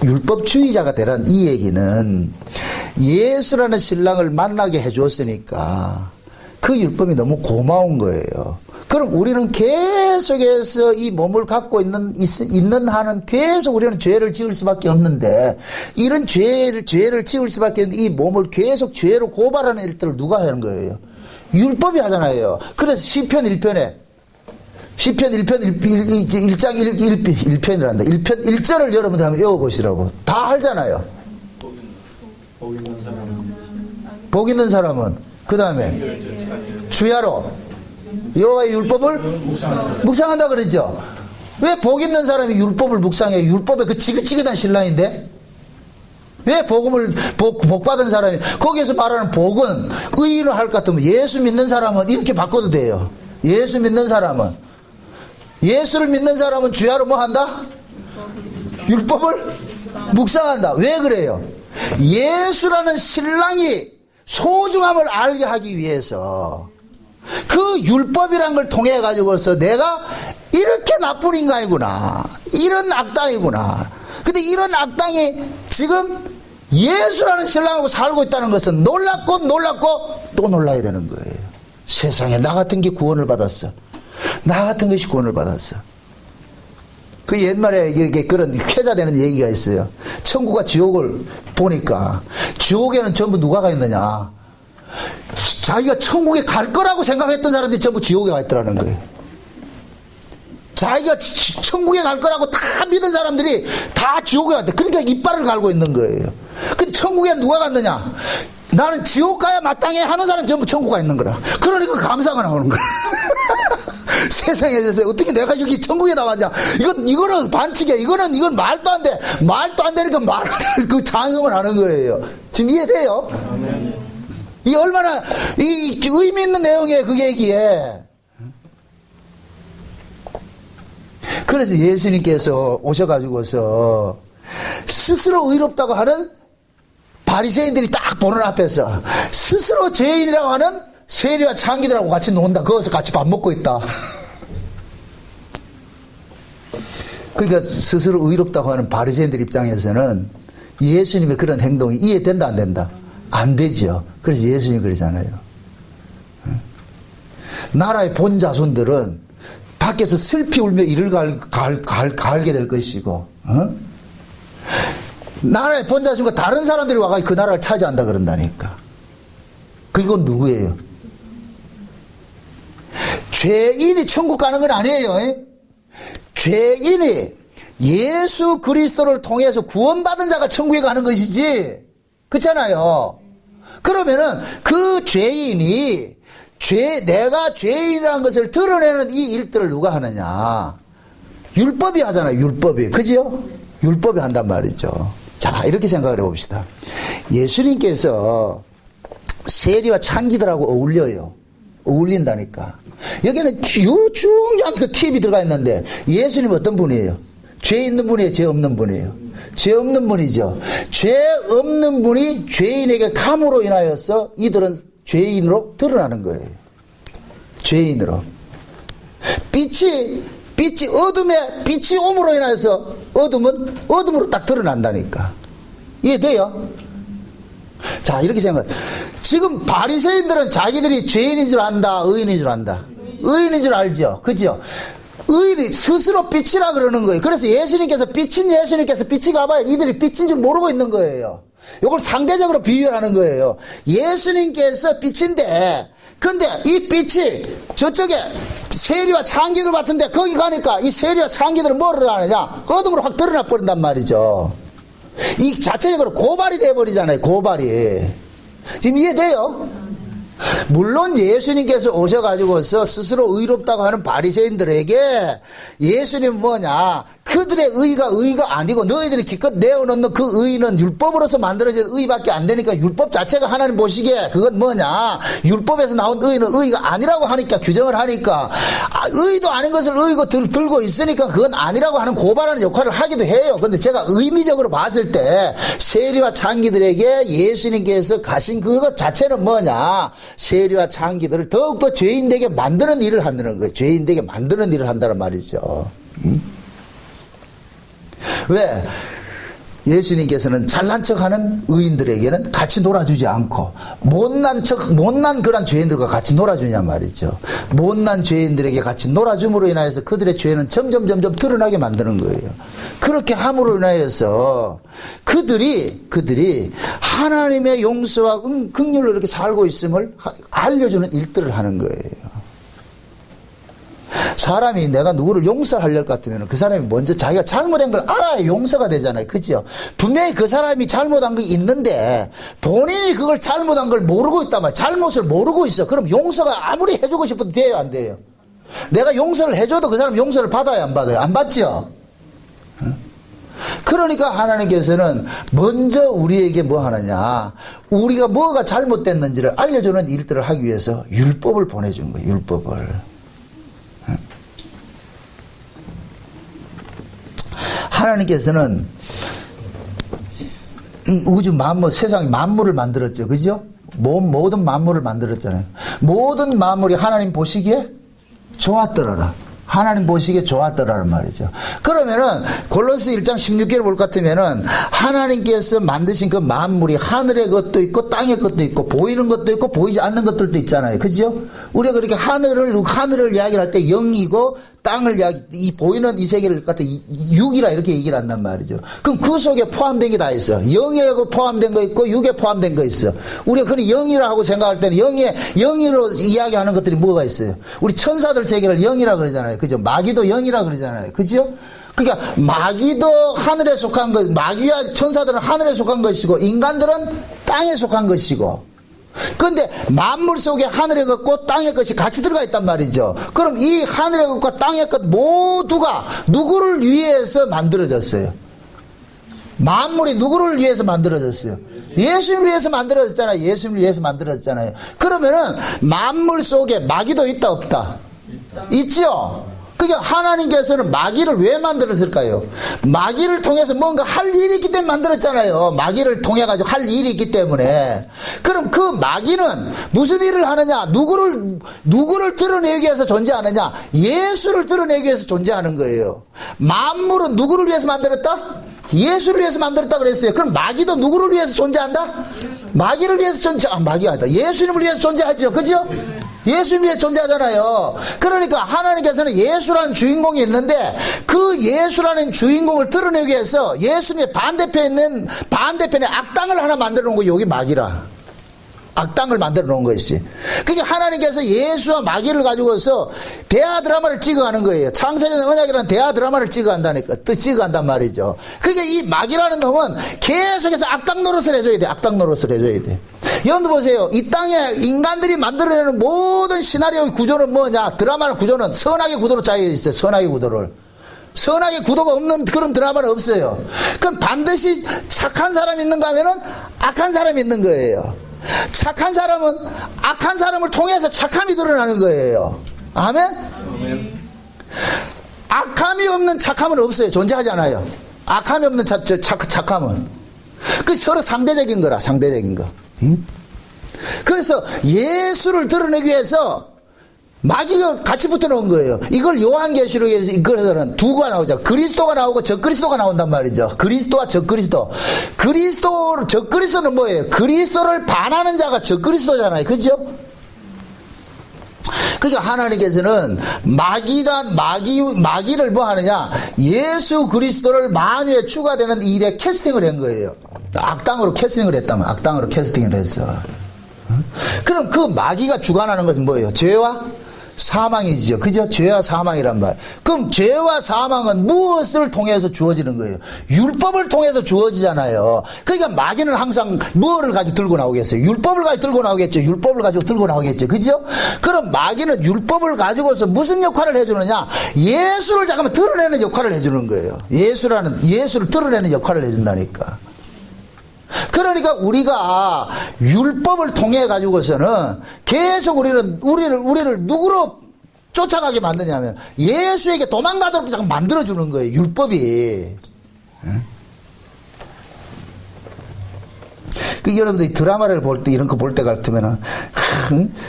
율법주의자가 되라는 이 얘기는 예수라는 신랑을 만나게 해주었으니까 그 율법이 너무 고마운 거예요. 그럼 우리는 계속해서 이 몸을 갖고 있는 한은 계속 우리는 죄를 지을 수밖에 없는데 이런 죄를 지을 수밖에 없는데 이 몸을 계속 죄로 고발하는 일들을 누가 하는 거예요? 율법이 하잖아요. 그래서 시편 1편 1장 1편이란다. 1편 1절을 여러분들 한번 외워보시라고. 다 알잖아요. 복 있는 사람은 그 다음에 주야로 여호와의 율법을 묵상한다 그러죠. 왜 복 있는 사람이 율법을 묵상해요? 율법에 그 지긋지긋한 신랑인데 왜 복 받은 사람이 거기에서 말하는 복은 의인을 할 것 같으면 예수 믿는 사람은 이렇게 바꿔도 돼요. 예수를 믿는 사람은 주야로 뭐 한다? 율법을 묵상한다. 왜 그래요? 예수라는 신랑이 소중함을 알게 하기 위해서 그 율법이란 걸 통해 가지고서 내가 이렇게 나쁜 인간이구나, 이런 악당이구나. 근데 이런 악당이 지금 예수라는 신랑하고 살고 있다는 것은 놀랍고 또 놀라야 되는 거예요. 세상에 나 같은 게 구원을 받았어. 나 같은 것이 구원을 받았어. 그 옛말에 이렇게 그런 회자되는 얘기가 있어요. 천국과 지옥을 보니까 지옥에는 전부 누가 가 있느냐? 자기가 천국에 갈 거라고 생각했던 사람들이 전부 지옥에 가 있더라는 거예요. 자기가 천국에 갈 거라고 다 믿은 사람들이 다 지옥에 갔대. 그러니까 이빨을 갈고 있는 거예요. 근데 천국에 누가 갔느냐? 나는 지옥 가야 마땅해 하는 사람이 전부 천국 가 있는 거라. 그러니까 감사가 나오는 거야. 세상에 대해서 어떻게 내가 여기 천국에 나왔냐? 이거는 반칙이야. 이건 말도 안 돼. 말도 안 되니까 그 찬송을 하는 거예요. 지금 이해돼요? 이게 얼마나 이 의미 있는 내용이에요, 그 얘기에. 그래서 예수님께서 오셔가지고서 스스로 의롭다고 하는 바리새인들이 딱 보는 앞에서 스스로 죄인이라고 하는 세리와 창기들하고 같이 논다. 거기서 같이 밥 먹고 있다. 그러니까 스스로 의롭다고 하는 바리새인들 입장에서는 예수님의 그런 행동이 이해된다 안 된다? 안 되죠. 그래서 예수님이 그러잖아요. 나라의 본 자손들은 밖에서 슬피 울며 이를 갈게 될 것이고, 나라의 본 자손과 다른 사람들이 와가지고 그 나라를 차지한다 그런다니까. 그건 누구예요? 죄인이 천국 가는 건 아니에요. 죄인이 예수 그리스도를 통해서 구원받은 자가 천국에 가는 것이지. 그렇잖아요. 그러면은 그 죄인이 내가 죄인이라는 것을 드러내는 이 일들을 누가 하느냐? 율법이 하잖아요. 율법이. 그죠? 율법이 한단 말이죠. 자, 이렇게 생각을 해봅시다. 예수님께서 세리와 창기들하고 어울린다니까. 여기는 중요한 그 팁이 들어가 있는데, 예수님은 어떤 분이에요? 죄 있는 분이에요? 죄 없는 분이에요? 죄 없는 분이죠. 죄 없는 분이 죄인에게 감으로 인하여서 이들은 죄인으로 드러나는 거예요. 죄인으로. 빛이 빛이 옴으로 인해서 어둠은 어둠으로 딱 드러난다니까. 이해돼요? 자, 이렇게 생각. 지금 바리새인들은 자기들이 죄인인 줄 안다, 의인인 줄 안다. 의인인 줄 알죠? 그죠? 의인이 스스로 빛이라 그러는 거예요. 그래서 예수님께서 빛이 가봐야 이들이 빛인 줄 모르고 있는 거예요. 이걸 상대적으로 비유하는 거예요. 예수님께서 빛인데, 근데 이 빛이 저쪽에 세리와 창기들 같은데 거기 가니까 이 세리와 창기들은 뭐를 하느냐? 어둠으로 확 드러나 버린단 말이죠. 이 자체적으로 고발이 돼버리잖아요. 고발이. 지금 이해돼요? 물론 예수님께서 오셔가지고서 스스로 의롭다고 하는 바리새인들에게 예수님은 뭐냐, 그들의 의가 아니고 너희들이 기껏 내어놓는 그 의는 율법으로서 만들어진 의밖에 안 되니까 율법 자체가 하나님 보시기에 그건 뭐냐, 율법에서 나온 의는 의가 아니라고 하니까, 규정을 하니까 의도 아닌 것을 의고 들고 있으니까 그건 아니라고 하는 고발하는 역할을 하기도 해요. 그런데 제가 의미적으로 봤을 때 세리와 창기들에게 예수님께서 가신 그것 자체는 뭐냐, 세리와 창기들을 더욱더 죄인되게 만드는 일을 한다는 거예요. 죄인되게 만드는 일을 한다는 말이죠. 왜? 예수님께서는 잘난 척하는 의인들에게는 같이 놀아주지 않고 못난 그런 죄인들과 같이 놀아주냐 말이죠. 못난 죄인들에게 같이 놀아줌으로 인하여서 그들의 죄는 점점 드러나게 만드는 거예요. 그렇게 함으로 인하여서 그들이 하나님의 용서와 긍휼로 이렇게 살고 있음을 알려주는 일들을 하는 거예요. 사람이 내가 누구를 용서하려고 같으면 그 사람이 먼저 자기가 잘못한 걸 알아야 용서가 되잖아요. 그죠? 분명히 그 사람이 잘못한 게 있는데 본인이 그걸 잘못한 걸 모르고 있단 말이야. 잘못을 모르고 있어. 그럼 용서가 아무리 해주고 싶어도 돼요, 안 돼요? 내가 용서를 해줘도 그 사람 용서를 받아요, 안 받아요? 안 받죠? 그러니까 하나님께서는 먼저 우리에게 뭐 하느냐, 우리가 뭐가 잘못됐는지를 알려주는 일들을 하기 위해서 율법을 보내준 거예요. 율법을. 하나님께서는 이 우주 만물, 세상 만물을 만들었죠. 그죠? 모든 만물을 만들었잖아요. 모든 만물이 하나님 보시기에 좋았더라라. 하나님 보시기에 좋았더라는 말이죠. 그러면은 골로새 1장 16절을 볼 것 같으면은 하나님께서 만드신 그 만물이 하늘의 것도 있고 땅의 것도 있고 보이는 것도 있고 보이지 않는 것들도 있잖아요. 그죠? 우리가 그렇게 하늘을 이야기할 때 영이고 땅을 이 보이는 이 세계를 갖다 육이라 이렇게 얘기를 한단 말이죠. 그럼 그 속에 포함된 게 다 있어. 영에 포함된 거 있고 육에 포함된 거 있어. 우리가 그냥 영이라 하고 생각할 때는 영으로 이야기하는 것들이 뭐가 있어요? 우리 천사들 세계를 영이라 그러잖아요. 그죠? 마귀도 영이라 그러잖아요. 그죠? 그러니까 마귀도 하늘에 속한 것, 마귀와 천사들은 하늘에 속한 것이고 인간들은 땅에 속한 것이고, 그런데 만물 속에 하늘의 것과 땅의 것이 같이 들어가 있단 말이죠. 그럼 이 하늘의 것과 땅의 것 모두가 누구를 위해서 만들어졌어요? 만물이 누구를 위해서 만들어졌어요? 예수님을 위해서 만들어졌잖아요. 예수님을 위해서 만들어졌잖아요. 그러면은 만물 속에 마귀도 있다 없다? 있죠. 그러니까 하나님께서는 마귀를 왜 만들었을까요? 마귀를 통해서 뭔가 할 일이 있기 때문에 만들었잖아요. 마귀를 통해 가지고 할 일이 있기 때문에. 그럼 그 마귀는 무슨 일을 하느냐? 누구를 드러내기 위해서 존재하느냐? 예수를 드러내기 위해서 존재하는 거예요. 만물은 누구를 위해서 만들었다? 예수를 위해서 만들었다 그랬어요. 그럼 마귀도 누구를 위해서 존재한다? 마귀를 위해서 마귀가 아니다. 예수님을 위해서 존재하죠. 그죠? 예수님 위해 존재하잖아요. 그러니까 하나님께서는 예수라는 주인공이 있는데 그 예수라는 주인공을 드러내기 위해서 예수님의 반대편에 악당을 하나 만들어 놓은 거예요. 여기 마귀라. 악당을 만들어 놓은 것이지. 그러니까 하나님께서 예수와 마귀를 가지고서 대화 드라마를 찍어가는 거예요. 창세전 언약이라는 대화 드라마를 찍어간단 말이죠. 그러니까 이 마귀라는 놈은 계속해서 악당 노릇을 해줘야 돼. 악당 노릇을 해줘야 돼. 여러분들 보세요. 이 땅에 인간들이 만들어내는 모든 시나리오의 구조는 뭐냐? 드라마의 구조는 선악의 구도로 짜여 있어요. 선악의 구도를. 선악의 구도가 없는 그런 드라마는 없어요. 그럼 반드시 착한 사람이 있는가 하면은 악한 사람이 있는 거예요. 착한 사람은 악한 사람을 통해서 착함이 드러나는 거예요. 아멘? 악함이 없는 착함은 없어요. 존재하지 않아요. 악함이 없는 착함은. 그 서로 상대적인 거라, 상대적인 거. 그래서 예수를 드러내기 위해서 마귀가 같이 붙어 놓은 거예요. 이걸 요한계시록에서 이거는 두가 나오죠. 그리스도가 나오고 적그리스도가 나온단 말이죠. 그리스도와 적그리스도. 적그리스도는 뭐예요? 그리스도를 반하는 자가 적그리스도잖아요. 그죠? 그러니까 하나님께서는 마귀를 뭐 하느냐? 예수 그리스도를 만유에 추가되는 일에 캐스팅을 한 거예요. 악당으로 캐스팅을 했다면, 악당으로 캐스팅을 했어. 그럼 그 마귀가 주관하는 것은 뭐예요? 죄와 사망이죠. 그죠? 죄와 사망이란 말. 그럼 죄와 사망은 무엇을 통해서 주어지는 거예요? 율법을 통해서 주어지잖아요. 그러니까 마귀는 항상 뭐를 가지고 들고 나오겠어요? 율법을 가지고 들고 나오겠죠. 율법을 가지고 들고 나오겠죠. 그죠? 그럼 마귀는 율법을 가지고서 무슨 역할을 해주느냐? 예수를 잠깐만 드러내는 역할을 해주는 거예요. 예수를 드러내는 역할을 해준다니까. 그러니까 우리가 율법을 통해 가지고서는 계속 우리를 누구로 쫓아가게 만드냐면 예수에게 도망가도록 만들어주는 거예요. 율법이. 그 여러분들이 드라마를 볼 때 이런 거 볼 때 같으면은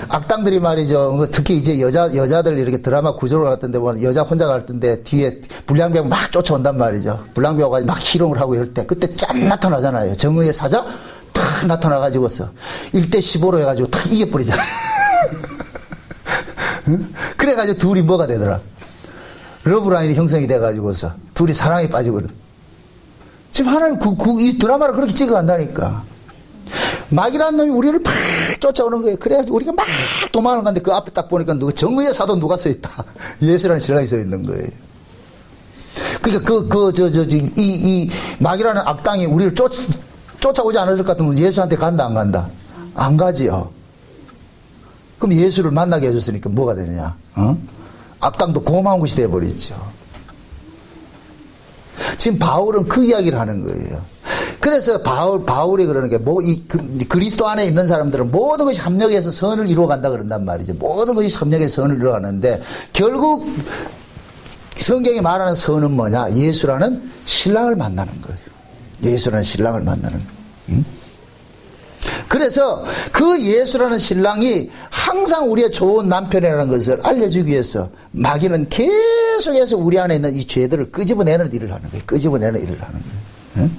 악당들이 말이죠. 특히 이제 여자들 이렇게 드라마 구조를 갔던데 보면 여자 혼자 갈 텐데 뒤에 불량배우 막 쫓아온단 말이죠. 불량배우가 막 희롱을 하고 이럴 때 그때 짠 나타나잖아요. 정의의 사자 탁 나타나가지고서 1대15로 해가지고 탁 이겨버리잖아요. 그래가지고 둘이 뭐가 되더라? 러브라인이 형성이 돼가지고서 둘이 사랑에 빠지거든. 지금 하나는 이 드라마를 그렇게 찍어간다니까. 마귀라는 놈이 우리를 막 쫓아오는 거예요. 그래가지고 우리가 막 도망을 가는데 그 앞에 딱 보니까 정의의 사도 누가 서 있다. 예수라는 신랑이 서 있는 거예요. 그러니까 이 마귀라는 악당이 우리를 쫓아오지 않았을 것 같으면 예수한테 간다, 안 간다? 안 가지요. 그럼 예수를 만나게 해줬으니까 뭐가 되느냐? 악당도 고마운 것이 되어버리죠. 지금 바울은 그 이야기를 하는 거예요. 그래서 바울이 그러는 게 그리스도 안에 있는 사람들은 모든 것이 협력해서 선을 이루어간다 그런단 말이죠. 모든 것이 협력해서 선을 이루어가는데 결국 성경이 말하는 선은 뭐냐? 예수라는 신랑을 만나는 거예요. 예수라는 신랑을 만나는 거예요. 그래서 그 예수라는 신랑이 항상 우리의 좋은 남편이라는 것을 알려주기 위해서 마귀는 계속해서 우리 안에 있는 이 죄들을 끄집어내는 일을 하는 거예요. 끄집어내는 일을 하는 거예요.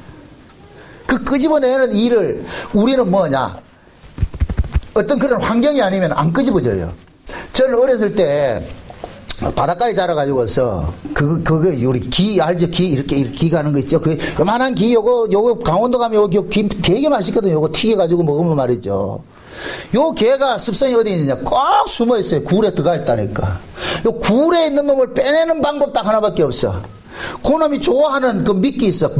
그 끄집어내는 일을 우리는 뭐냐? 어떤 그런 환경이 아니면 안 끄집어져요. 저는 어렸을 때 바닷가에 자라가지고서 그거 우리 기 알죠? 기 이렇게 기 가는 거 있죠? 그 요만한 기 요거 강원도 가면 요거 기 되게 맛있거든요. 요거 튀겨가지고 먹으면 말이죠. 요 개가 습성이 어디 있느냐? 꼭 숨어 있어요. 굴에 들어가 있다니까. 요 굴에 있는 놈을 빼내는 방법 딱 하나밖에 없어. 그놈이 좋아하는 그 미끼 있어.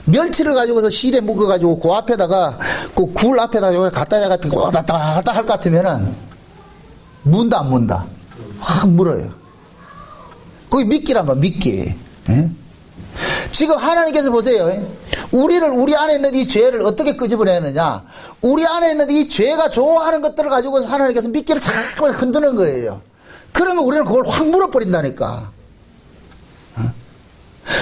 멸치를 가지고서 실에 묶어가지고 그 앞에다가 그 굴 앞에다가 요걸 갖다 갖다 할 것 같으면은 문다 안 문다? 확 물어요. 그게 미끼란 말, 미끼. 예? 지금 하나님께서 보세요. 우리 안에 있는 이 죄를 어떻게 끄집어내느냐? 우리 안에 있는 이 죄가 좋아하는 것들을 가지고서 하나님께서 미끼를 자꾸 흔드는 거예요. 그러면 우리는 그걸 확 물어버린다니까.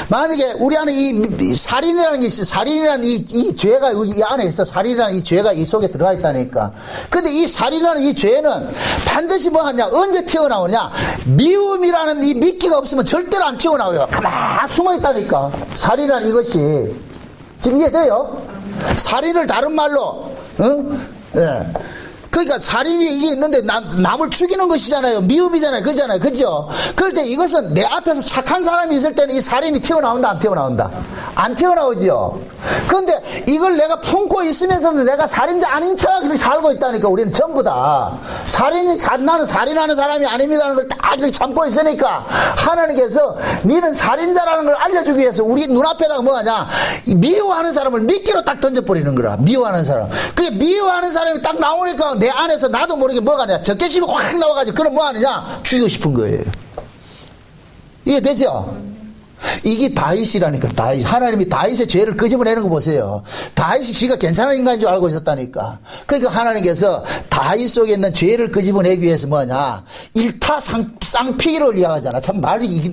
만약에 우리 안에 이 살인이라는 게 있어. 살인이라는 이 죄가 이 안에 있어. 살인이라는 이 죄가 이 속에 들어가 있다니까. 근데 이 살인이라는 이 죄는 반드시 뭐 하냐? 언제 튀어나오냐? 미움이라는 이 미끼가 없으면 절대로 안 튀어나와요. 가만 숨어 있다니까. 살인이라는 이것이. 지금 이해돼요? 살인을 다른 말로, 예. 그러니까 살인이 이게 있는데 남을 죽이는 것이잖아요. 미움이잖아요. 그잖아요. 그죠? 그럴 때 이것은 내 앞에서 착한 사람이 있을 때는 이 살인이 튀어나온다, 안 튀어나온다? 안 튀어나오죠. 그런데 이걸 내가 품고 있으면서도 내가 살인자 아닌 척 이렇게 살고 있다니까. 우리는 전부 다 나는 살인하는 사람이 아닙니다라는 걸 딱 이렇게 참고 있으니까 하나님께서 니는 살인자라는 걸 알려주기 위해서 우리 눈앞에다가 뭐하냐, 미워하는 사람을 미끼로 딱 던져버리는 거라. 미워하는 사람. 그게 미워하는 사람이 딱 나오니까 내 안에서 나도 모르게 뭐가 하냐, 적개심이 확 나와가지고 그럼 뭐 하느냐, 죽이고 싶은 거예요. 이게 되죠? 이게 다윗이라니까. 다윗. 하나님이 다윗의 죄를 끄집어내는 거 보세요. 다윗이 지가 괜찮은 인간인 줄 알고 있었다니까. 그러니까 하나님께서 다윗 속에 있는 죄를 끄집어내기 위해서 뭐냐, 일타쌍피기를 이야기하잖아. 참 말이 이게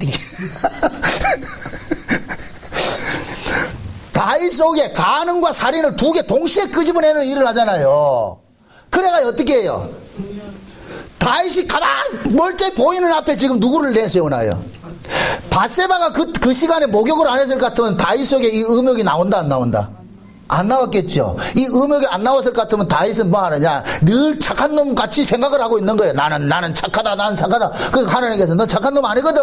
다윗 속에 간음과 살인을 두 개 동시에 끄집어내는 일을 하잖아요. 그래가 어떻게 해요? 다윗이 가만 멀쩡히 보이는 앞에 지금 누구를 내세우나요? 밧세바가 그 시간에 목욕을 안 했을 것 같으면 다윗 속에 이 음욕이 나온다, 안 나온다? 안 나왔겠죠. 이 음욕이 안 나왔을 것 같으면 다윗은 뭐 하느냐, 늘 착한 놈 같이 생각을 하고 있는 거예요. 나는 착하다, 나는 착하다. 그 하나님께서 너 착한 놈 아니거든.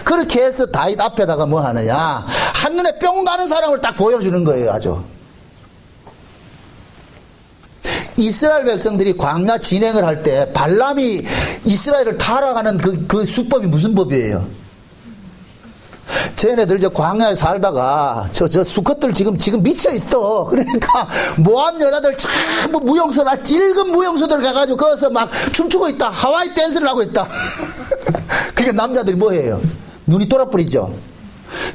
그렇게 해서 다윗 앞에다가 뭐 하느냐, 한눈에 뿅 가는 사람을 딱 보여주는 거예요. 아주 이스라엘 백성들이 광야 진행을 할 때 발람이 이스라엘을 타락하는 그 수법이 무슨 법이에요? 쟤네들 저 광야에 살다가 저 수컷들 지금 미쳐 있어. 그러니까 모압 여자들 전부 무용수나 일금 무용수들 가가지고 거기서 막 춤추고 있다. 하와이 댄스를 하고 있다. 그러니까 남자들이 뭐 해요? 눈이 돌아버리죠.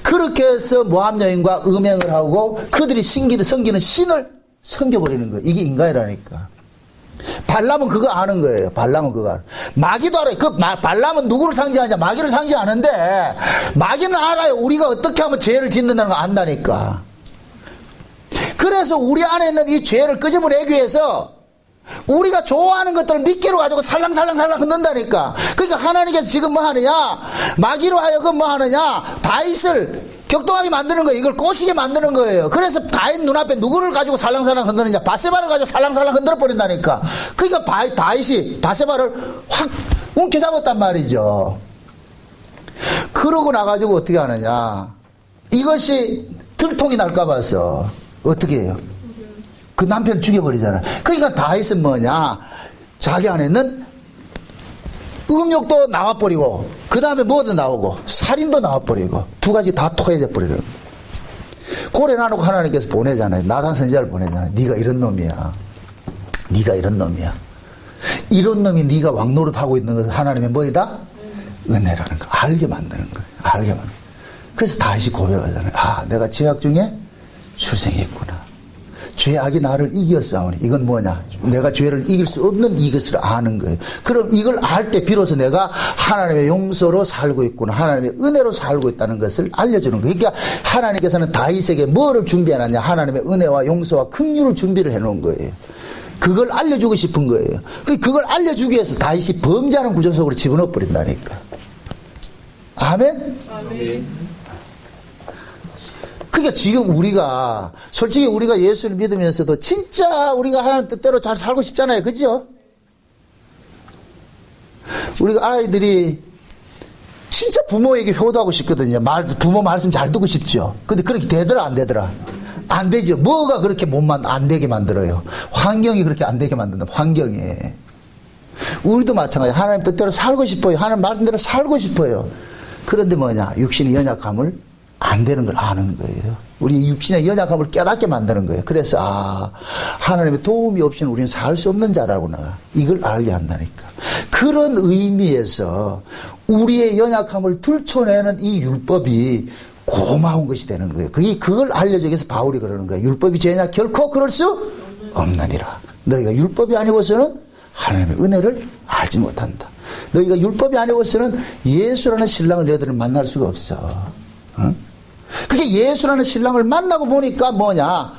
그렇게 해서 모압 여인과 음행을 하고 그들이 섬기는 신을 섬겨버리는 거예요. 이게 인간이라니까. 발람은 그거 아는 거예요. 발람은 그거 알아요. 마귀도 알아요. 발람은 누구를 상징하냐? 마귀를 상징하는데, 마귀는 알아요. 우리가 어떻게 하면 죄를 짓는다는 걸 안다니까. 그래서 우리 안에 있는 이 죄를 끄집어내기 위해서 우리가 좋아하는 것들을 미끼로 가지고 살랑살랑 흔든다니까. 그러니까 하나님께서 지금 뭐 하느냐? 마귀로 하여금 뭐 하느냐? 다윗을 격동하게 만드는 거예요. 이걸 꼬시게 만드는 거예요. 그래서 다윗 눈앞에 누구를 가지고 살랑살랑 흔드느냐? 밧세바를 가지고 살랑살랑 흔들어 버린다니까. 그러니까 다윗이 밧세바를 확 움켜잡았단 말이죠. 그러고 나가지고 어떻게 하느냐? 이것이 들통이 날까 봐서 어떻게 해요? 그 남편을 죽여버리잖아. 그러니까 다윗은 뭐냐? 자기 안에 있는 음욕도 나와버리고, 그 다음에 뭐도 나오고, 살인도 나와버리고, 두 가지 다 토해져 버리는. 고래 나누고 하나님께서 보내잖아요. 나단 선지자를 보내잖아요. 네가 이런 놈이야. 네가 이런 놈이야. 이런 놈이 네가 왕노릇하고 있는 것은 하나님의 뭐이다? 은혜라는 거. 알게 만드는 거예요. 알게 만드는 거예요. 그래서 다윗이 고백하잖아요. 아, 내가 죄악 중에 출생했구나. 죄악이 나를 이겼사오니. 이건 뭐냐? 내가 죄를 이길 수 없는 이것을 아는 거예요. 그럼 이걸 알 때 비로소 내가 하나님의 용서로 살고 있구나, 하나님의 은혜로 살고 있다는 것을 알려주는 거예요. 그러니까 하나님께서는 다윗에게 뭐를 준비해놨냐? 하나님의 은혜와 용서와 긍휼을 준비를 해놓은 거예요. 그걸 알려주고 싶은 거예요. 그걸 알려주기 위해서 다윗이 범죄하는 구조 속으로 집어넣어 버린다니까. 아멘? 아멘. 그러니까 지금 우리가 솔직히 우리가 예수를 믿으면서도 진짜 우리가 하나님 뜻대로 잘 살고 싶잖아요. 그죠? 우리가 아이들이 진짜 부모에게 효도하고 싶거든요. 부모 말씀 잘 듣고 싶죠. 근데 그렇게 되더라, 안 되더라? 안 되죠. 뭐가 그렇게 안 되게 만들어요? 환경이 그렇게 안 되게 만든다. 환경이. 우리도 마찬가지예요. 하나님 뜻대로 살고 싶어요. 하나님 말씀대로 살고 싶어요. 그런데 뭐냐? 육신의 연약함을 안 되는 걸 아는 거예요. 우리 육신의 연약함을 깨닫게 만드는 거예요. 그래서 하나님의 도움이 없이는 우리는 살 수 없는 자라구나. 이걸 알게 한다니까. 그런 의미에서 우리의 연약함을 들춰내는 이 율법이 고마운 것이 되는 거예요. 그걸 알려주기 위해서 바울이 그러는 거예요. 율법이 죄냐? 결코 그럴 수 없느니라. 너희가 율법이 아니고서는 하나님의 은혜를 알지 못한다. 너희가 율법이 아니고서는 예수라는 신랑을 너희들은 만날 수가 없어. 응? 그게 예수라는 신랑을 만나고 보니까 뭐냐?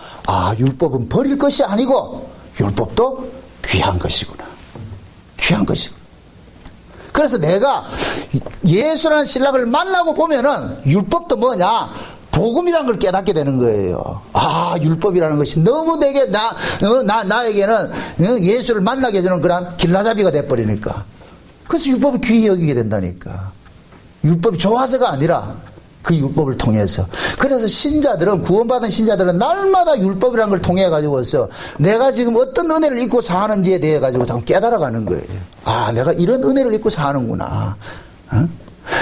율법은 버릴 것이 아니고 율법도 귀한 것이구나. 귀한 것이구나. 그래서 내가 예수라는 신랑을 만나고 보면은 율법도 뭐냐? 복음이라는 걸 깨닫게 되는 거예요. 아, 율법이라는 것이 너무 내게 나에게는 예수를 만나게 해주는 그런 길라잡이가 돼버리니까. 그래서 율법을 귀히 여기게 된다니까. 율법이 좋아서가 아니라 그 율법을 통해서. 그래서 신자들은, 구원받은 신자들은 날마다 율법이라는 걸 통해 가지고서 내가 지금 어떤 은혜를 입고 사는지에 대해 가지고 자꾸 깨달아가는 거예요. 아, 내가 이런 은혜를 입고 사는구나. 어?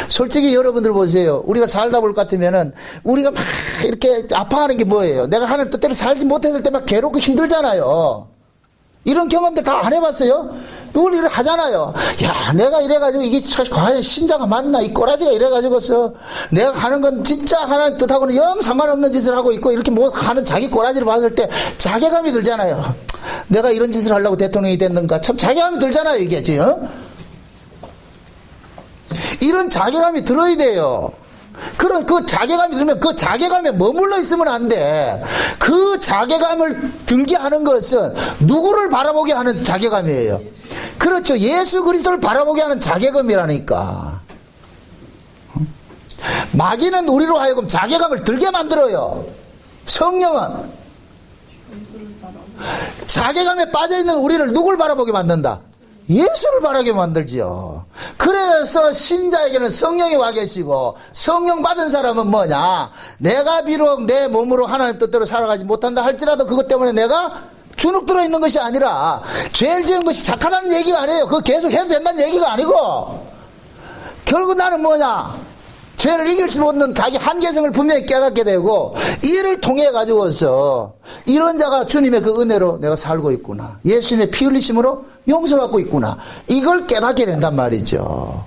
솔직히 여러분들 보세요. 우리가 살다 볼 것 같으면은 우리가 막 이렇게 아파하는 게 뭐예요? 내가 하는 뜻대로 살지 못했을 때 막 괴롭고 힘들잖아요. 이런 경험들 다 안 해봤어요? 누굴 일을 하잖아요. 야, 내가 이래가지고 이게 과연 신자가 맞나? 이 꼬라지가 이래가지고서 내가 하는 건 진짜 하나님 뜻하고는 영 상관없는 짓을 하고 있고 이렇게 뭐 하는 자기 꼬라지를 봤을 때 자괴감이 들잖아요. 내가 이런 짓을 하려고 대통령이 됐는가? 참 자괴감이 들잖아요, 이게 지금. 이런 자괴감이 들어야 돼요. 그런 그 자괴감이 들면 그 자괴감에 머물러 있으면 안 돼. 그 자괴감을 들게 하는 것은 누구를 바라보게 하는 자괴감이에요. 그렇죠. 예수 그리스도를 바라보게 하는 자괴감이라니까. 마귀는 우리로 하여금 자괴감을 들게 만들어요. 성령은 자괴감에 빠져있는 우리를 누굴 바라보게 만든다? 예수를 바라게 만들지요. 그래서 신자에게는 성령이 와 계시고, 성령 받은 사람은 뭐냐? 내가 비록 내 몸으로 하나님 뜻대로 살아가지 못한다 할지라도 그것 때문에 내가 주눅 들어 있는 것이 아니라 죄를 지은 것이 착하다는 얘기가 아니에요. 그거 계속 해도 된다는 얘기가 아니고, 결국 나는 뭐냐? 죄를 이길 수 없는 자기 한계성을 분명히 깨닫게 되고, 이를 통해 가지고서 이런 자가 주님의 그 은혜로 내가 살고 있구나, 예수님의 피 흘리심으로 용서받고 있구나, 이걸 깨닫게 된단 말이죠.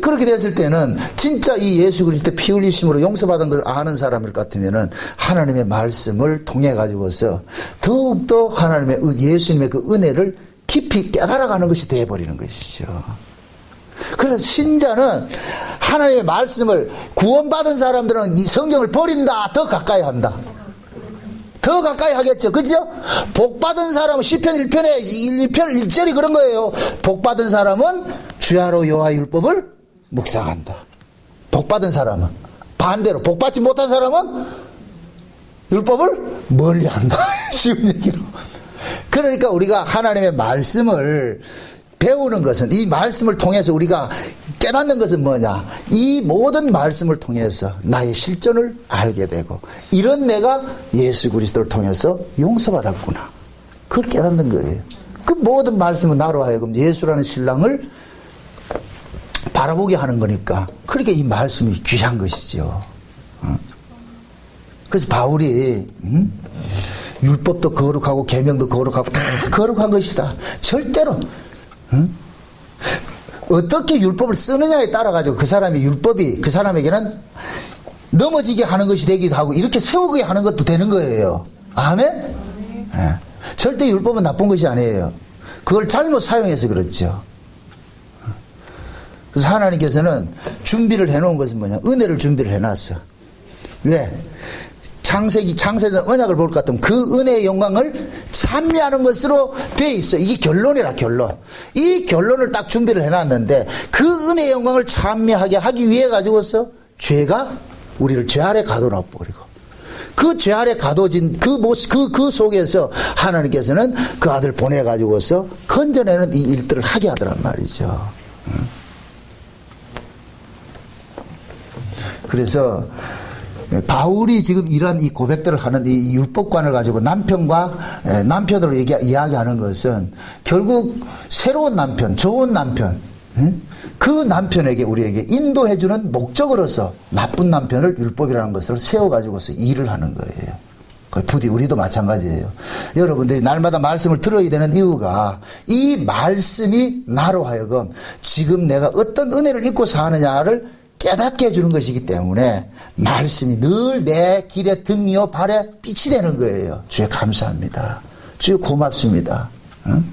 그렇게 됐을 때는 진짜 이 예수 그리스도 피 흘리심으로 용서받은 걸 아는 사람일 같으면은 하나님의 말씀을 통해 가지고서 더욱더 하나님의 예수님의 그 은혜를 깊이 깨달아가는 것이 되어버리는 것이죠. 그래서 신자는 하나님의 말씀을, 구원받은 사람들은 이 성경을 버린다, 더 가까이 한다. 더 가까이 하겠죠. 그죠? 복받은 사람은 시편 1편에 1편 1절이 그런 거예요. 복받은 사람은 주야로 여호와의 율법을 묵상한다. 복받은 사람은. 반대로 복받지 못한 사람은 율법을 멀리한다. 쉬운 얘기로. 그러니까 우리가 하나님의 말씀을 배우는 것은, 이 말씀을 통해서 우리가 깨닫는 것은 뭐냐? 이 모든 말씀을 통해서 나의 실존을 알게 되고, 이런 내가 예수 그리스도를 통해서 용서받았구나, 그걸 깨닫는 거예요. 그 모든 말씀은 나로 하여금 예수라는 신랑을 바라보게 하는 거니까, 그러니까 이 말씀이 귀한 것이죠. 그래서 바울이 율법도 거룩하고 계명도 거룩하고 다 거룩한 것이다, 절대로 어떻게 율법을 쓰느냐에 따라 가지고 그 사람의 율법이 그 사람에게는 넘어지게 하는 것이 되기도 하고, 이렇게 세우게 하는 것도 되는 거예요. 아멘? 네. 절대 율법은 나쁜 것이 아니에요. 그걸 잘못 사용해서 그렇죠. 그래서 하나님께서는 준비를 해놓은 것은 뭐냐? 은혜를 준비를 해놨어. 왜? 창세는 언약을 볼 것 같으면 그 은혜의 영광을 찬미하는 것으로 돼 있어. 이게 결론이라, 결론. 이 결론을 딱 준비를 해놨는데, 그 은혜의 영광을 찬미하게 하기 위해 가지고서 죄가 우리를 죄 아래 가둬놔 버리고, 그 죄 아래 가둬진 그 속에서 하나님께서는 그 아들 보내 가지고서 건져내는 이 일들을 하게 하더란 말이죠. 그래서 바울이 지금 이런 이 고백들을 하는 이 율법관을 가지고 남편으로 이야기하는 것은 결국 새로운 남편, 좋은 남편, 그 남편에게, 우리에게 인도해주는 목적으로서 나쁜 남편을 율법이라는 것을 세워가지고서 일을 하는 거예요. 부디 우리도 마찬가지예요. 여러분들이 날마다 말씀을 들어야 되는 이유가, 이 말씀이 나로 하여금 지금 내가 어떤 은혜를 입고 사느냐를 깨닫게 해주는 것이기 때문에 말씀이 늘 내 길의 등이요 발에 빛이 되는 거예요. 주여 감사합니다. 주여 고맙습니다. 응?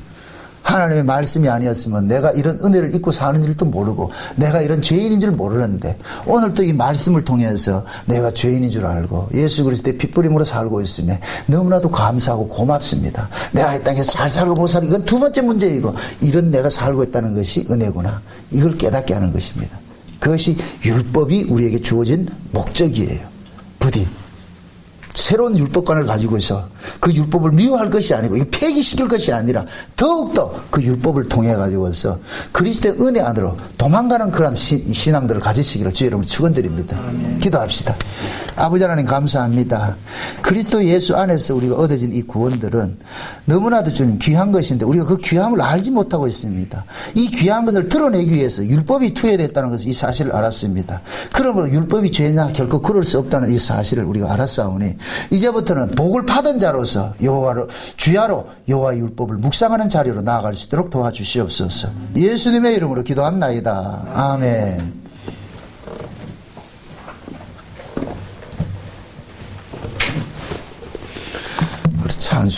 하나님의 말씀이 아니었으면 내가 이런 은혜를 입고 사는 일도 모르고, 내가 이런 죄인인 줄 모르는데, 오늘 또 이 말씀을 통해서 내가 죄인인 줄 알고 예수 그리스도의 핏부림으로 살고 있음에 너무나도 감사하고 고맙습니다. 내가 이 땅에서 잘 살고 못 살고, 이건 두 번째 문제이고, 이런 내가 살고 있다는 것이 은혜구나, 이걸 깨닫게 하는 것입니다. 그것이 율법이 우리에게 주어진 목적이에요. 부디 새로운 율법관을 가지고 있어 그 율법을 미워할 것이 아니고 폐기시킬 것이 아니라 더욱더 그 율법을 통해 가지고서 그리스도의 은혜 안으로 도망가는 그런 신앙들을 가지시기를 주의 이름으로 축원드립니다. 기도합시다. 아버지 하나님 감사합니다. 그리스도 예수 안에서 우리가 얻어진 이 구원들은 너무나도 주님 귀한 것인데 우리가 그 귀함을 알지 못하고 있습니다. 이 귀한 것을 드러내기 위해서 율법이 투여됐다는 것을 이 사실을 알았습니다. 그러므로 율법이 죄냐 결코 그럴 수 없다는 이 사실을 우리가 알았사오니 이제부터는 복을 받은 자로서 여호와로 주야로 여호와의 율법을 묵상하는 자리로 나아갈 수 있도록 도와주시옵소서. 예수님의 이름으로 기도합나이다. 아멘.